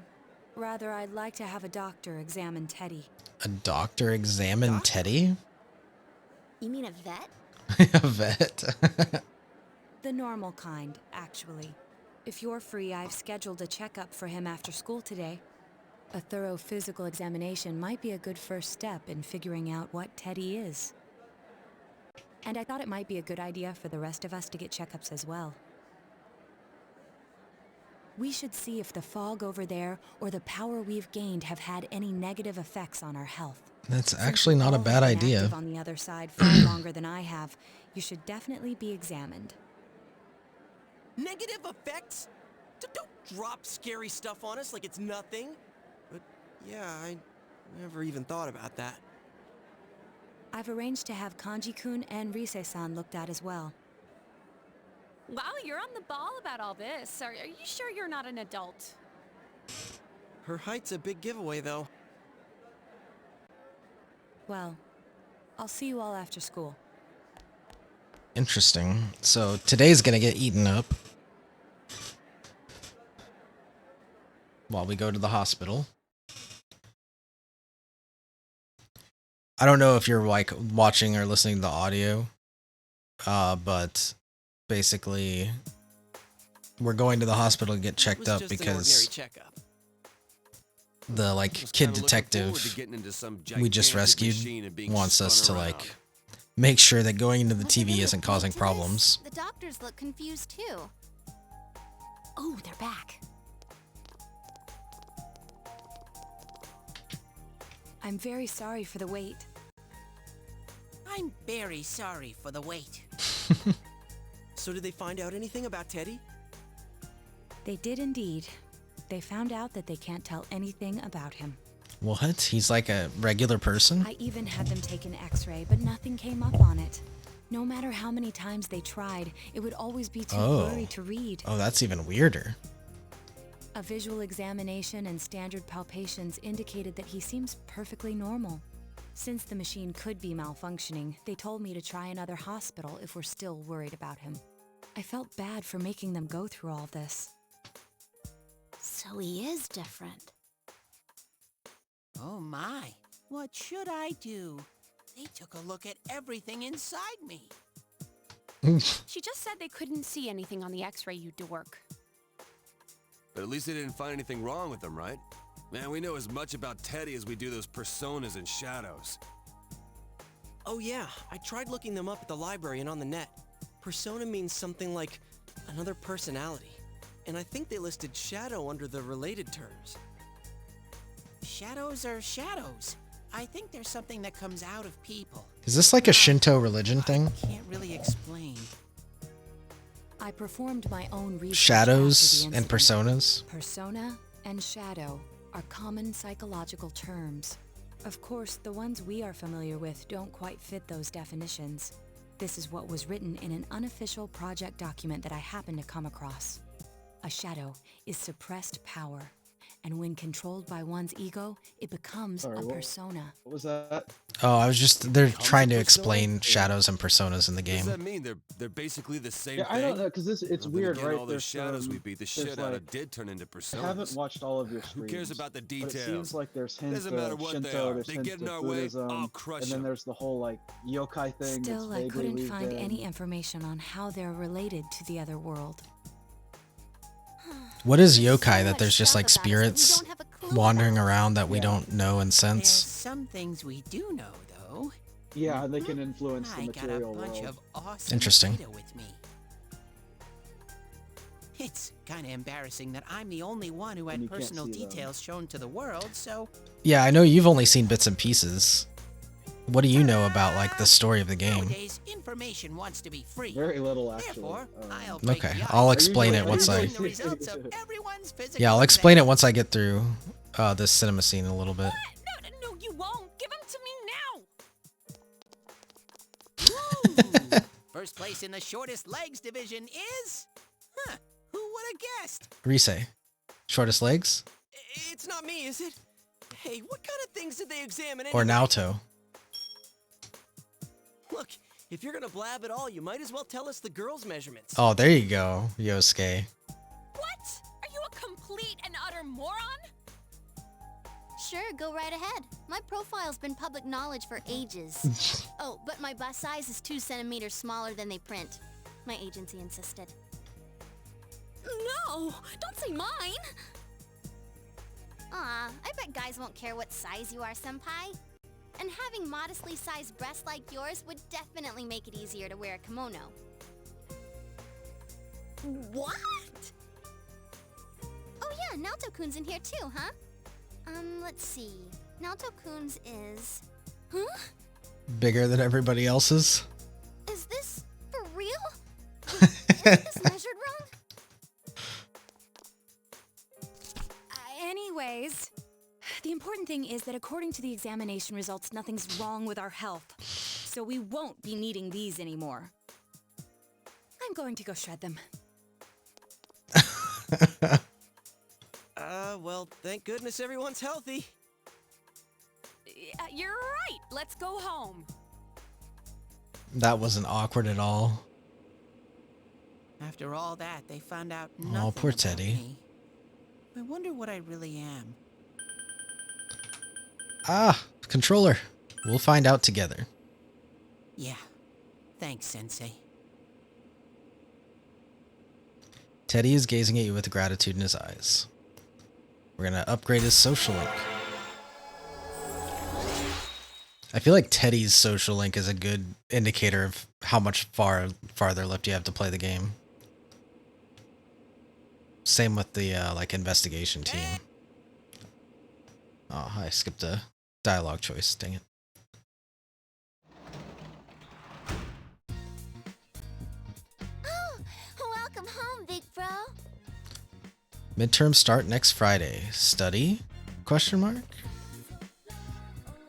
Rather, I'd like to have a doctor examine Teddy. A doctor examine Teddy? you mean a vet? A vet. The normal kind, actually. If you're free, I've scheduled a checkup for him after school today. A thorough physical examination might be a good first step in figuring out what Teddy is. And I thought it might be a good idea for the rest of us to get checkups as well. We should see if the fog over there or the power we've gained have had any negative effects on our health. That's Since actually you not a all bad have been idea. active on the other side far longer than I have, you should definitely be examined. Negative effects? Don't drop scary stuff on us like it's nothing. But yeah, I never even thought about that. I've arranged to have Kanji-kun and Rise-san looked at as well. Wow, you're on the ball about all this. Are you sure you're not an adult? Her height's a big giveaway, though. Well, I'll see you all after school. Interesting. So today's gonna get eaten up while we go to the hospital. I don't know if you're like watching or listening to the audio, but basically we're going to the hospital to get It checked was up just an because ordinary checkup. the like Was kid kinda looking forward to detective getting into some we just gigantic rescued machine and being wants us to spun like around. make sure that going into the What's a TV minute isn't late causing to problems. this? The doctors look confused too. Oh, they're back. I'm very sorry for the wait. I'm very sorry for the wait. So did they find out anything about Teddy? They did indeed. They found out that they can't tell anything about him. What? He's like a regular person? I even had them take an x-ray, but nothing came up on it. No matter how many times they tried, it would always be too blurry to read. Oh, that's even weirder. A visual examination and standard palpations indicated that he seems perfectly normal. Since the machine could be malfunctioning, they told me to try another hospital if we're still worried about him. I felt bad for making them go through all this. So he is different. Oh my, what should I do? They took a look at everything inside me. She just said they couldn't see anything on the x-ray you do work. But at least they didn't find anything wrong with him, right? Man, we know as much about Teddy as we do those personas and shadows. Oh yeah, I tried looking them up at the library and on the net. Persona means something like another personality. And I think they listed shadow under the related terms. Shadows are shadows. I think there's something that comes out of people. Is this like a Shinto religion thing? Can't really explain. I performed my own research. Shadows after the and incident. personas? Persona and shadow are common psychological terms. Of course, the ones we are familiar with don't quite fit those definitions. This is what was written in an unofficial project document that I happened to come across. A shadow is suppressed power, and when controlled by one's ego, it becomes a persona. What was that? Oh, they're trying to explain shadows and personas in the What does game. that mean? They're basically the same Yeah, thing? I don't know, because it's Well, then weird, again, right? all those shadows we beat the shit there's out of like- did turn into personas. I haven't watched all of your Who streams. cares about the But details? it seems like there's hints Doesn't matter of what they Shinto, are. there's They hints get in of our way, Buddhism, I'll crush and then them. there's the whole like yokai thing. Still, that's I vaguely couldn't weaved find in. any information on how they're related to the other world. What is So yokai? That much there's just stuff like about us that we spirits don't have a clue wandering about. around that we Yeah. don't know and There's sense? some things we do know, though. Yeah, and they can influence the I got a material bunch world. of awesome Interesting. data with me. It's kind of embarrassing that I'm the only one who And had you can't personal see them. details shown to the world, so Yeah, I know you've only seen bits and pieces. What do you know about like the story of the game? nowadays information wants to be free. Very little, actually. Therefore, I'll break Okay, the ice I'll by explain it showing once I. the results of everyone's physical Yeah, I'll explain it exam. once I get through this cinema scene a little bit. No, you won't. Give them to me now. Ooh, first place in the shortest legs division is... Huh, who would have guessed? Rise, shortest legs, It's not me, is it? Hey, what kind of things did they examine or anyway? Naoto? Look, if you're gonna blab at all, you might as well tell us the girls' measurements. Oh, there you go, Yosuke. What? Are you a complete and utter moron? Sure, go right ahead. My profile's been public knowledge for ages. Oh, but my bust size is 2 centimeters smaller than they print. My agency insisted. No, don't say mine. Aw, I bet guys won't care what size you are, senpai. And having modestly sized breasts like yours would definitely make it easier to wear a kimono. What? Oh yeah, Naoto-kun's in here too, huh? Let's see. Naoto-kun's is... Huh? Bigger than everybody else's. Is this for real? Is this measured wrong? Anyways, the important thing is that according to the examination results, nothing's wrong with our health. So we won't be needing these anymore. I'm going to go shred them. Well, thank goodness everyone's healthy. You're right. Let's go home. That wasn't awkward at all. After all that, they found out Oh, nothing poor about Teddy. me. I wonder what I really am. Ah, controller. We'll find out together. Yeah. Thanks, Sensei. Teddy is gazing at you with gratitude in his eyes. We're gonna upgrade his social link. I feel like Teddy's social link is a good indicator of how much farther left you have to play the game. Same with the like investigation team. Oh, I skipped a dialogue choice. Dang it. Oh, welcome home, big bro. Midterms start next Friday. Study? Question mark?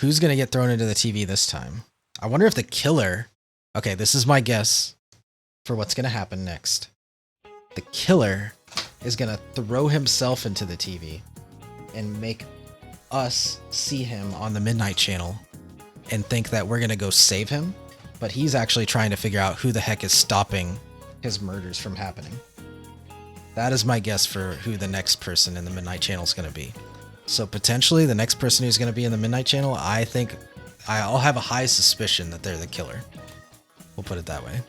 Who's gonna get thrown into the TV this time? I wonder if the killer... Okay, this is my guess for what's gonna happen next. The killer is gonna throw himself into the TV and make us see him on the Midnight Channel and think that we're gonna go save him, but he's actually trying to figure out who the heck is stopping his murders from happening. That is my guess for who the next person in the Midnight Channel is gonna be. So potentially the next person who's going to be in the Midnight Channel, I think I'll have a high suspicion that they're the killer. We'll put it that way.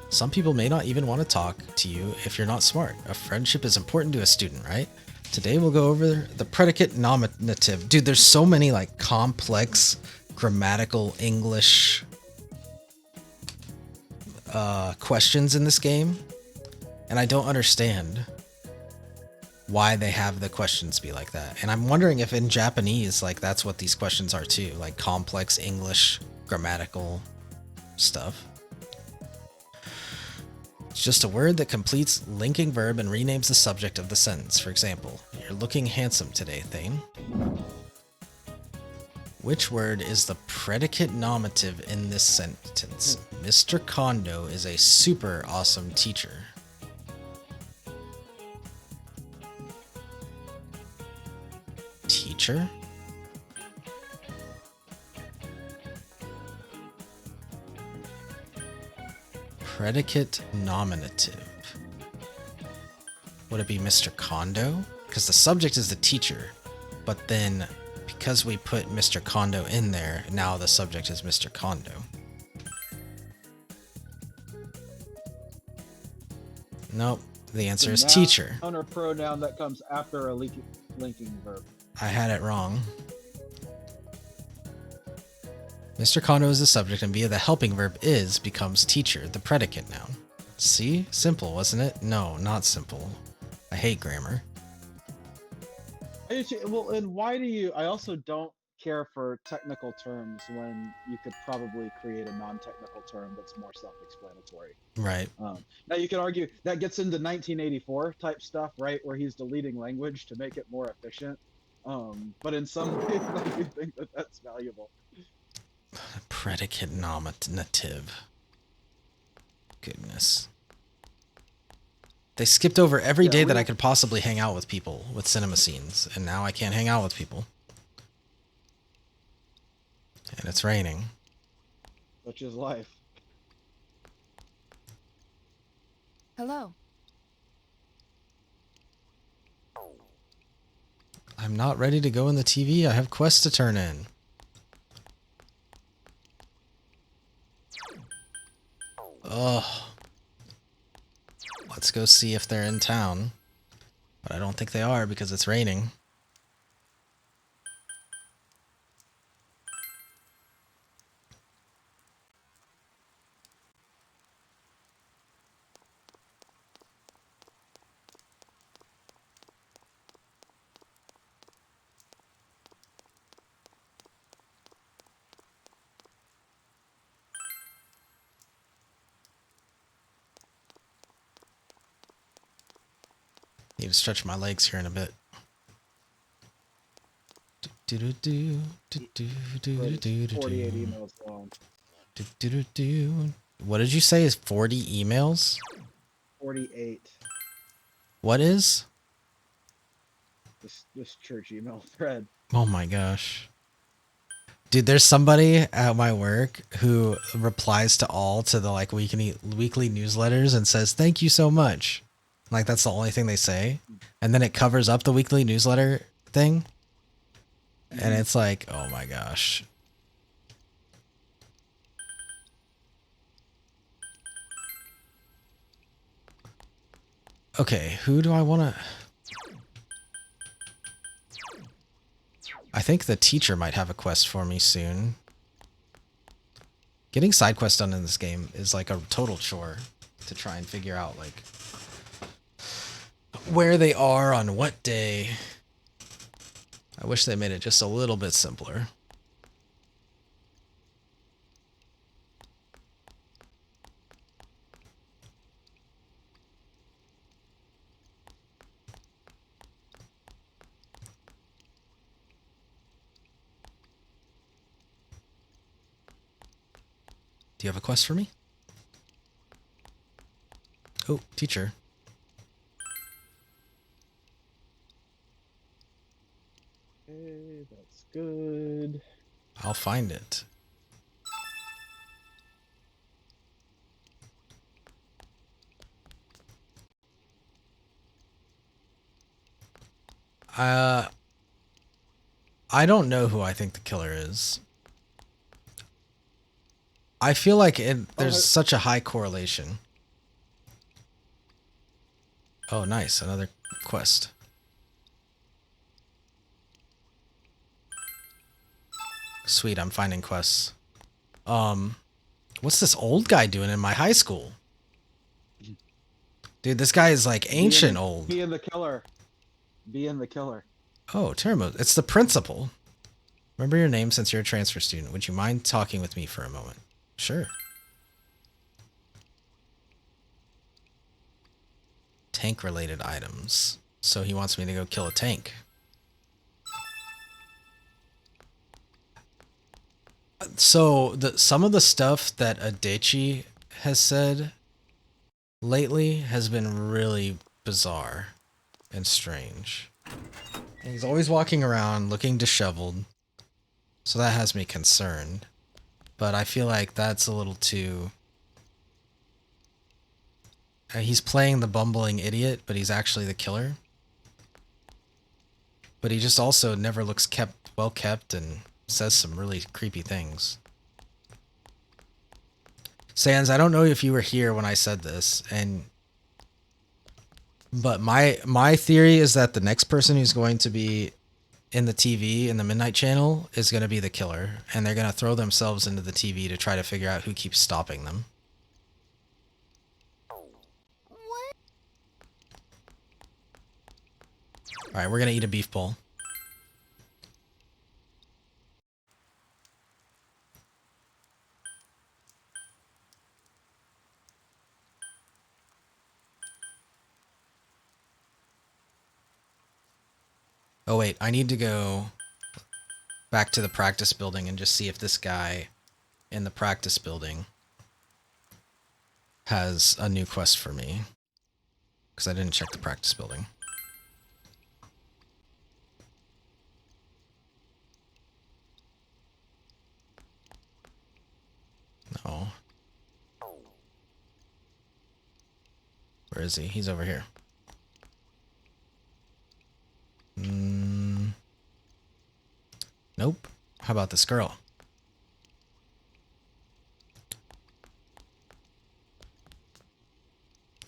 Some people may not even want to talk to you if you're not smart. A friendship is important to a student, right? Today we'll go over the predicate nominative. Dude, there's so many like complex grammatical English questions in this game, and I don't understand why they have the questions be like that. And I'm wondering if in Japanese, like that's what these questions are too, like complex English grammatical stuff. It's just a word that completes linking verb and renames the subject of the sentence. For example, you're looking handsome today, Thane. Which word is the predicate nominative in this sentence? Mr. Kondo is a super awesome teacher. Teacher? Predicate nominative. Would it be Mr. Kondo? Because the subject is the teacher, but then because we put Mr. Kondo in there, now the subject is Mr. Kondo. Nope. The answer is teacher. Noun or pronoun that comes after a linking verb. I had it wrong. Mr. Kondo is the subject, and via the helping verb is becomes teacher, the predicate noun. See? Simple, wasn't it? No, not simple. I hate grammar. Well, and why do you... I also don't care for technical terms when you could probably create a non-technical term that's more self-explanatory. Right. Now you could argue that gets into 1984 type stuff, right, where he's deleting language to make it more efficient. But in some ways, I do think that that's valuable. Predicate nominative. Goodness. They skipped over every day that I could possibly hang out with people with cinema scenes, and now I can't hang out with people. And it's raining. Such is life. Hello. I'm not ready to go in the TV. I have quests to turn in. Ugh. Let's go see if they're in town. But I don't think they are because it's raining. Need to stretch my legs here in a bit. 48 emails long. What did you say is 40 emails? 48. What is? This church email thread. Oh my gosh. Dude, there's somebody at my work who replies to all to the like weekly newsletters and says, "Thank you so much." Like that's the only thing they say. And then it covers up the weekly newsletter thing. And it's like, oh my gosh. Okay, who do I want to... I think the teacher might have a quest for me soon. Getting side quests done in this game is like a total chore to try and figure out like where they are on what day. I wish they made it just a little bit simpler. Do you have a quest for me? Oh, teacher. Okay, that's good. I'll find it. I don't know who I think the killer is. I feel like there's such a high correlation. Oh, nice. Another quest. Sweet, I'm finding quests. What's this old guy doing in my high school? Dude, this guy is like ancient old. Being the killer. Being the killer. Oh, Termo. It's the principal. Remember your name since you're a transfer student. Would you mind talking with me for a moment? Sure. Tank-related items. So he wants me to go kill a tank. So some of the stuff that Adechi has said lately has been really bizarre and strange. And he's always walking around looking disheveled. So that has me concerned. But I feel like that's a little too... he's playing the bumbling idiot, but he's actually the killer. But he just also never looks well kept and says some really creepy things. Sans, I don't know if you were here when I said this, but my theory is that the next person who's going to be in the TV in the Midnight Channel is going to be the killer, and they're going to throw themselves into the TV to try to figure out who keeps stopping them. All right, we're going to eat a beef bowl. Oh wait, I need to go back to the practice building and just see if this guy in the practice building has a new quest for me. Because I didn't check the practice building. No. Where is he? He's over here. Nope. How about this girl?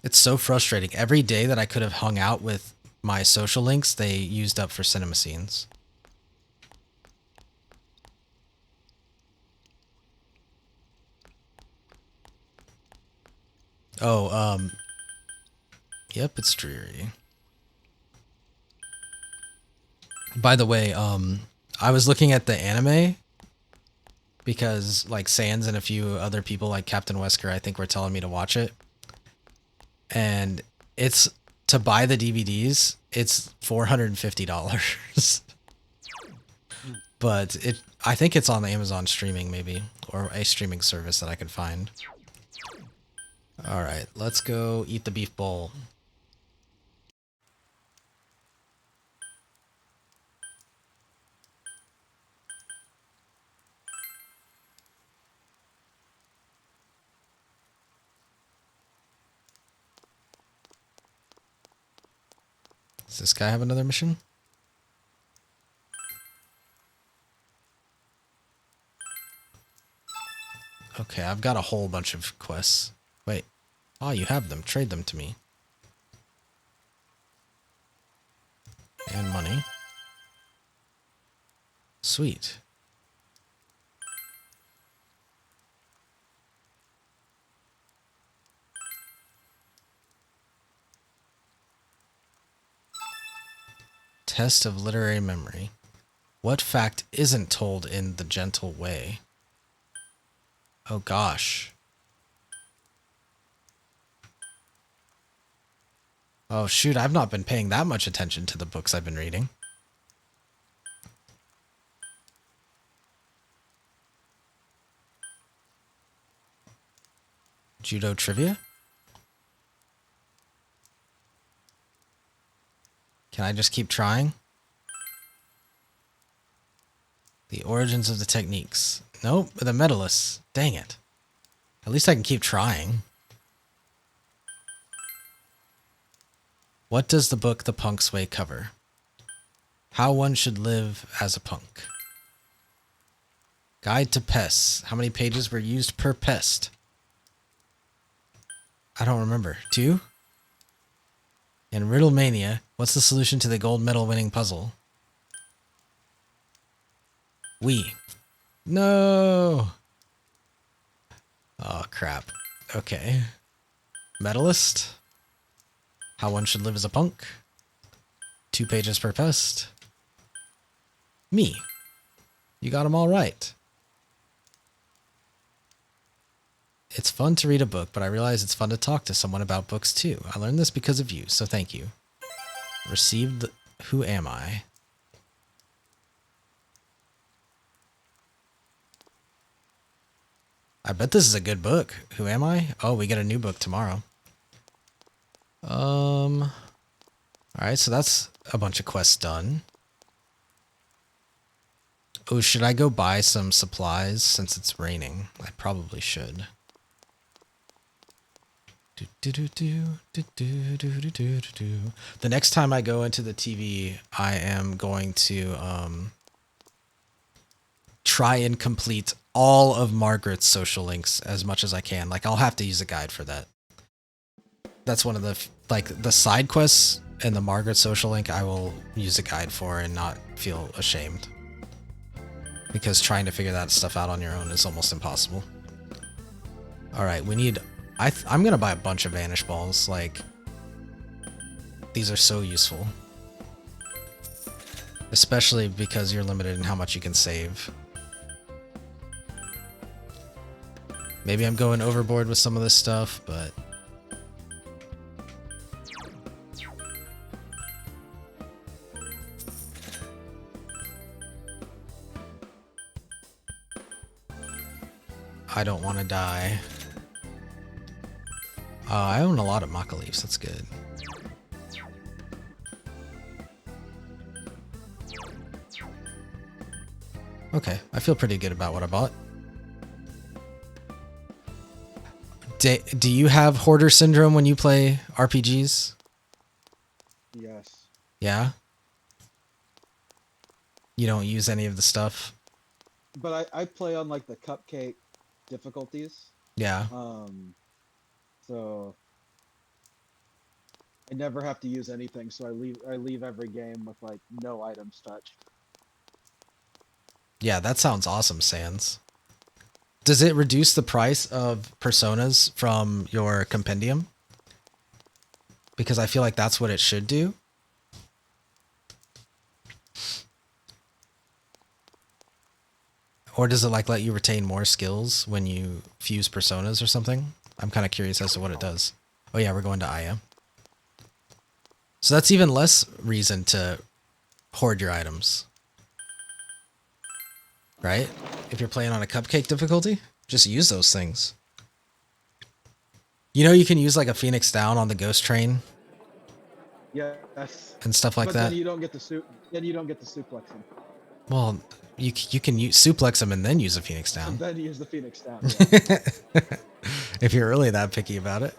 It's so frustrating. Every day that I could have hung out with my social links, they used up for cinema scenes. Oh, yep, it's dreary. By the way, I was looking at the anime because like Sans and a few other people like Captain Wesker, I think, were telling me to watch it. And it's to buy the DVDs, it's $450. But I think it's on the Amazon streaming maybe, or a streaming service that I can find. All right, let's go eat the beef bowl. Does this guy have another mission? Okay, I've got a whole bunch of quests. Wait. Oh, you have them. Trade them to me. And money. Sweet. Test of literary memory. What fact isn't told in the gentle way? Oh gosh. Oh shoot, I've not been paying that much attention to the books I've been reading. Judo trivia? Can I just keep trying? The origins of the techniques. Nope, the medalists. Dang it. At least I can keep trying. What does the book The Punk's Way cover? How one should live as a punk. Guide to pests. How many pages were used per pest? I don't remember. 2? In Riddle Mania, what's the solution to the gold medal winning puzzle? We. No! Oh, crap. Okay. Medalist. How one should live as a punk. 2 pages per pest. Me. You got them all right. It's fun to read a book, but I realize it's fun to talk to someone about books too. I learned this because of you, so thank you. Received. Who am I? I bet this is a good book. Who am I? Oh, we get a new book tomorrow. Alright, so that's a bunch of quests done. Oh, should I go buy some supplies since it's raining? I probably should. The next time I go into the TV, I am going to try and complete all of Margaret's social links as much as I can. Like, I'll have to use a guide for that. That's one of the, like, the side quests and the Margaret social link I will use a guide for and not feel ashamed. Because trying to figure that stuff out on your own is almost impossible. Alright, we need... I'm gonna buy a bunch of Vanish Balls, like... These are so useful. Especially because you're limited in how much you can save. Maybe I'm going overboard with some of this stuff, but... I don't want to die. I own a lot of Maca Leaves, that's good. Okay, I feel pretty good about what I bought. Do you have hoarder syndrome when you play RPGs? Yes. Yeah? You don't use any of the stuff? But I play on like the cupcake difficulties. Yeah. So I never have to use anything, so I leave every game with like no items touched. Yeah, that sounds awesome, Sans. Does it reduce the price of personas from your compendium? Because I feel like that's what it should do. Or does it like let you retain more skills when you fuse personas or something? I'm kind of curious as to what it does. Oh yeah, we're going to Aya. So that's even less reason to hoard your items. Right? If you're playing on a cupcake difficulty, just use those things. You know you can use like a Phoenix Down on the Ghost Train? Yes. And stuff like but that? Then you don't get the then you don't get the suplexing. Well, you can suplex them and then use a Phoenix Down. And then use the Phoenix Down. Yeah. If you're really that picky about it.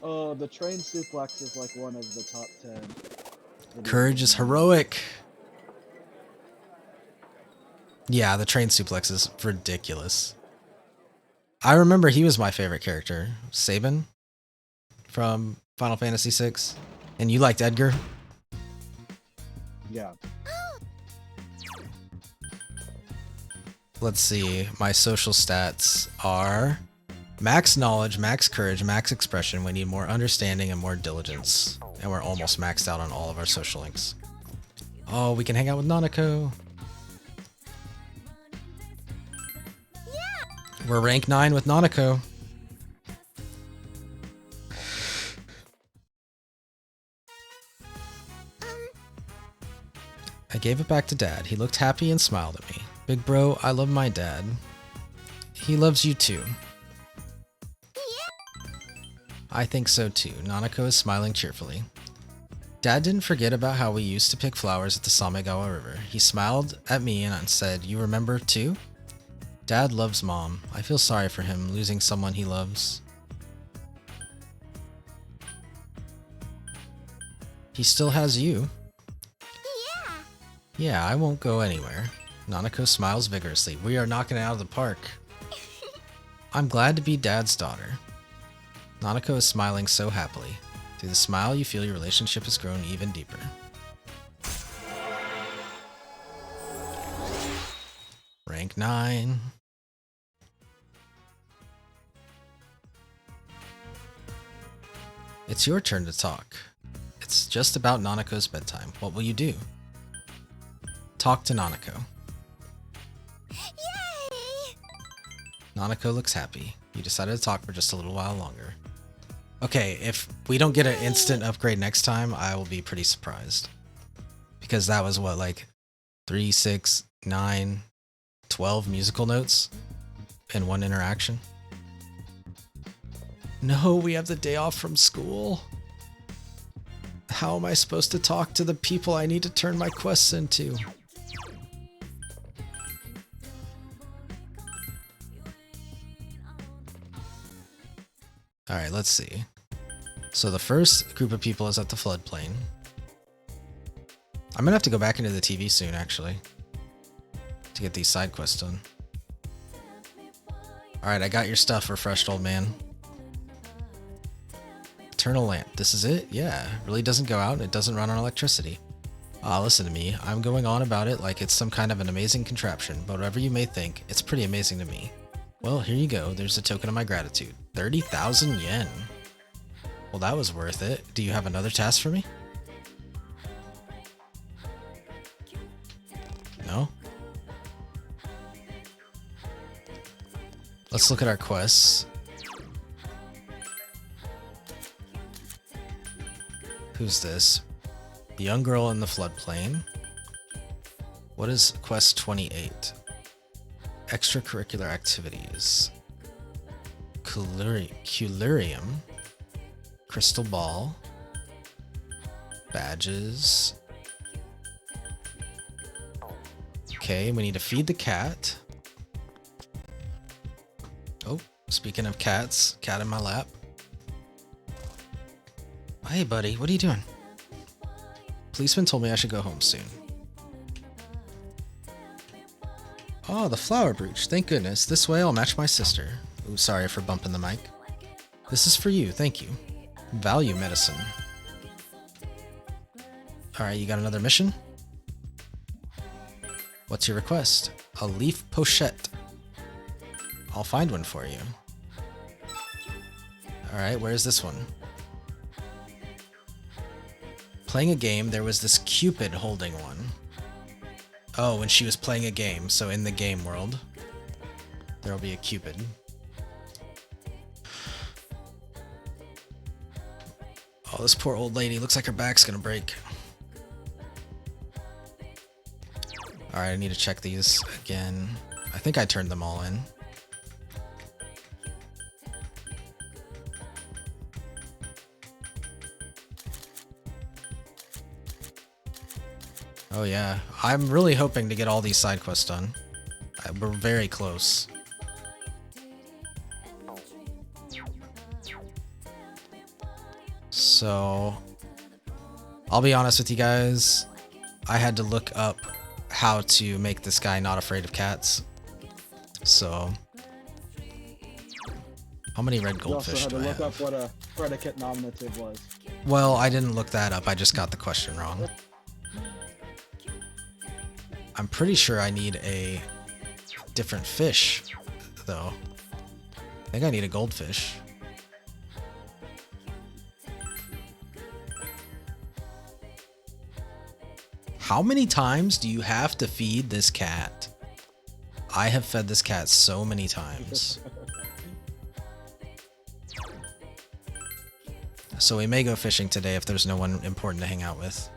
Oh, the train suplex is like one of the top 10. Courage is heroic. Yeah, the train suplex is ridiculous. I remember he was my favorite character. Sabin from Final Fantasy VI. And you liked Edgar? Yeah. Let's see. My social stats are max knowledge, max courage, max expression. We need more understanding and more diligence. And we're almost maxed out on all of our social links. Oh, we can hang out with Nanako. We're rank 9 with Nanako. I gave it back to Dad. He looked happy and smiled at me. Big bro, I love my dad. He loves you too. I think so too. Nanako is smiling cheerfully. Dad didn't forget about how we used to pick flowers at the Samegawa River. He smiled at me and said, "You remember too?" Dad loves Mom. I feel sorry for him, losing someone he loves. He still has you. Yeah. Yeah, I won't go anywhere. Nanako smiles vigorously. We are knocking it out of the park. I'm glad to be Dad's daughter. Nanako is smiling so happily. Through the smile, you feel your relationship has grown even deeper. Rank 9. It's your turn to talk. It's just about Nanako's bedtime. What will you do? Talk to Nanako. Yay! Nanako looks happy. You decided to talk for just a little while longer. Okay, if we don't get an instant upgrade next time, I will be pretty surprised. Because that was what, like 3, 6, 9, 12 musical notes in one interaction? No, we have the day off from school. How am I supposed to talk to the people I need to turn my quests into? Alright, let's see. So the first group of people is at the floodplain. I'm gonna have to go back into the TV soon, actually, to get these side quests done. Alright, I got your stuff refreshed, old man. Eternal lamp. This is it? Yeah. It really doesn't go out and it doesn't run on electricity. Ah, listen to me. I'm going on about it like it's some kind of an amazing contraption, but whatever you may think, it's pretty amazing to me. Well, here you go. There's a token of my gratitude. 30,000 yen. Well, that was worth it. Do you have another task for me? No? Let's look at our quests. Who's this? The young girl in the floodplain. What is quest 28? Extracurricular activities. Culurium. Crystal ball. Badges. Okay, we need to feed the cat. Oh, speaking of cats, cat in my lap. Hey buddy, what are you doing? Policeman told me I should go home soon. Oh, the flower brooch. Thank goodness. This way I'll match my sister. Ooh, sorry for bumping the mic. This is for you. Thank you. Value medicine. Alright, you got another mission? What's your request? A leaf pochette. I'll find one for you. Alright, where's this one? Playing a game, there was this Cupid holding one. Oh, when she was playing a game, so in the game world, there'll be a Cupid. Oh, this poor old lady, looks like her back's gonna break. Alright, I need to check these again. I think I turned them all in. Oh yeah, I'm really hoping to get all these side quests done. We're very close. So, I'll be honest with you guys, I had to look up how to make this guy not afraid of cats. So, how many red goldfish do I have? You also had to look up what a predicate nominative was. Well, I didn't look that up, I just got the question wrong. I'm pretty sure I need a different fish, though. I think I need a goldfish. How many times do you have to feed this cat? I have fed this cat so many times. So we may go fishing today if there's no one important to hang out with.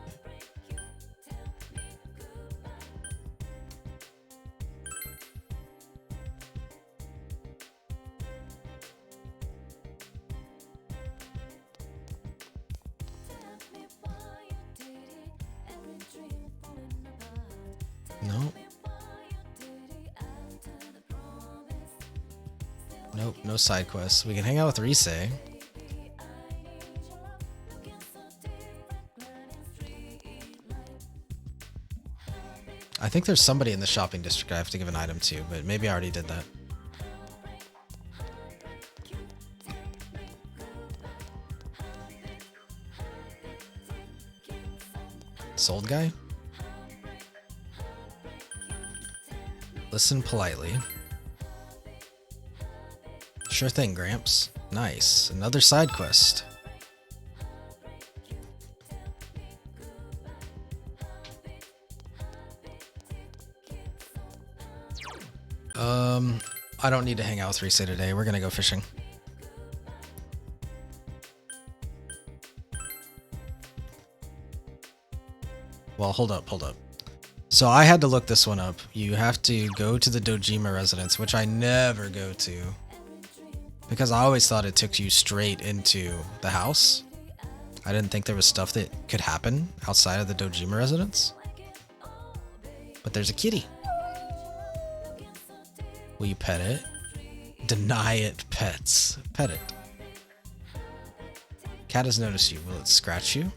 Nope. Nope, no side quests. We can hang out with Rise. I think there's somebody in the shopping district I have to give an item to, but maybe I already did that. Sold guy? Listen politely. Sure thing, Gramps. Nice. Another side quest. I don't need to hang out with Rise today. We're gonna go fishing. Well, hold up. So I had to look this one up. You have to go to the Dojima residence, which I never go to. Because I always thought it took you straight into the house. I didn't think there was stuff that could happen outside of the Dojima residence. But there's a kitty. Will you pet it? Deny it pets. Pet it. Cat has noticed you. Will it scratch you?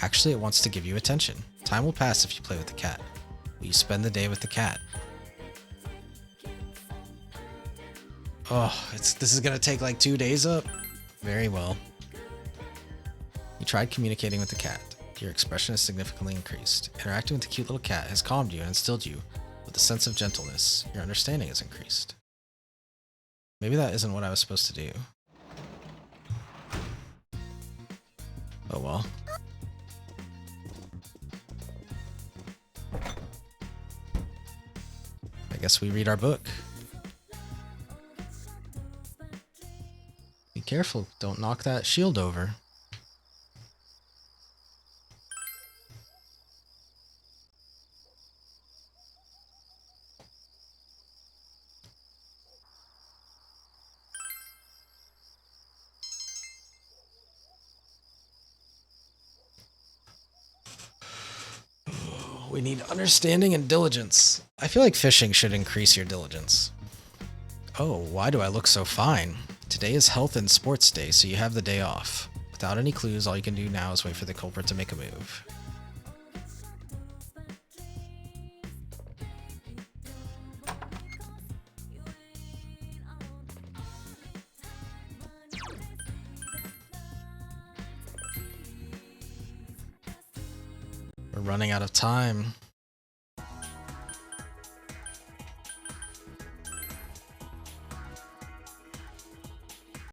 Actually, it wants to give you attention. Time will pass if you play with the cat. Will you spend the day with the cat? Oh, this is gonna take like 2 days up? Very well. You tried communicating with the cat. Your expression has significantly increased. Interacting with the cute little cat has calmed you and instilled you with a sense of gentleness. Your understanding has increased. Maybe that isn't what I was supposed to do. Oh well. I guess we read our book. Be careful, don't knock that shield over. We need understanding and diligence. I feel like fishing should increase your diligence. Oh, why do I look so fine? Today is health and sports day, so you have the day off. Without any clues, all you can do now is wait for the culprit to make a move. We're running out of time.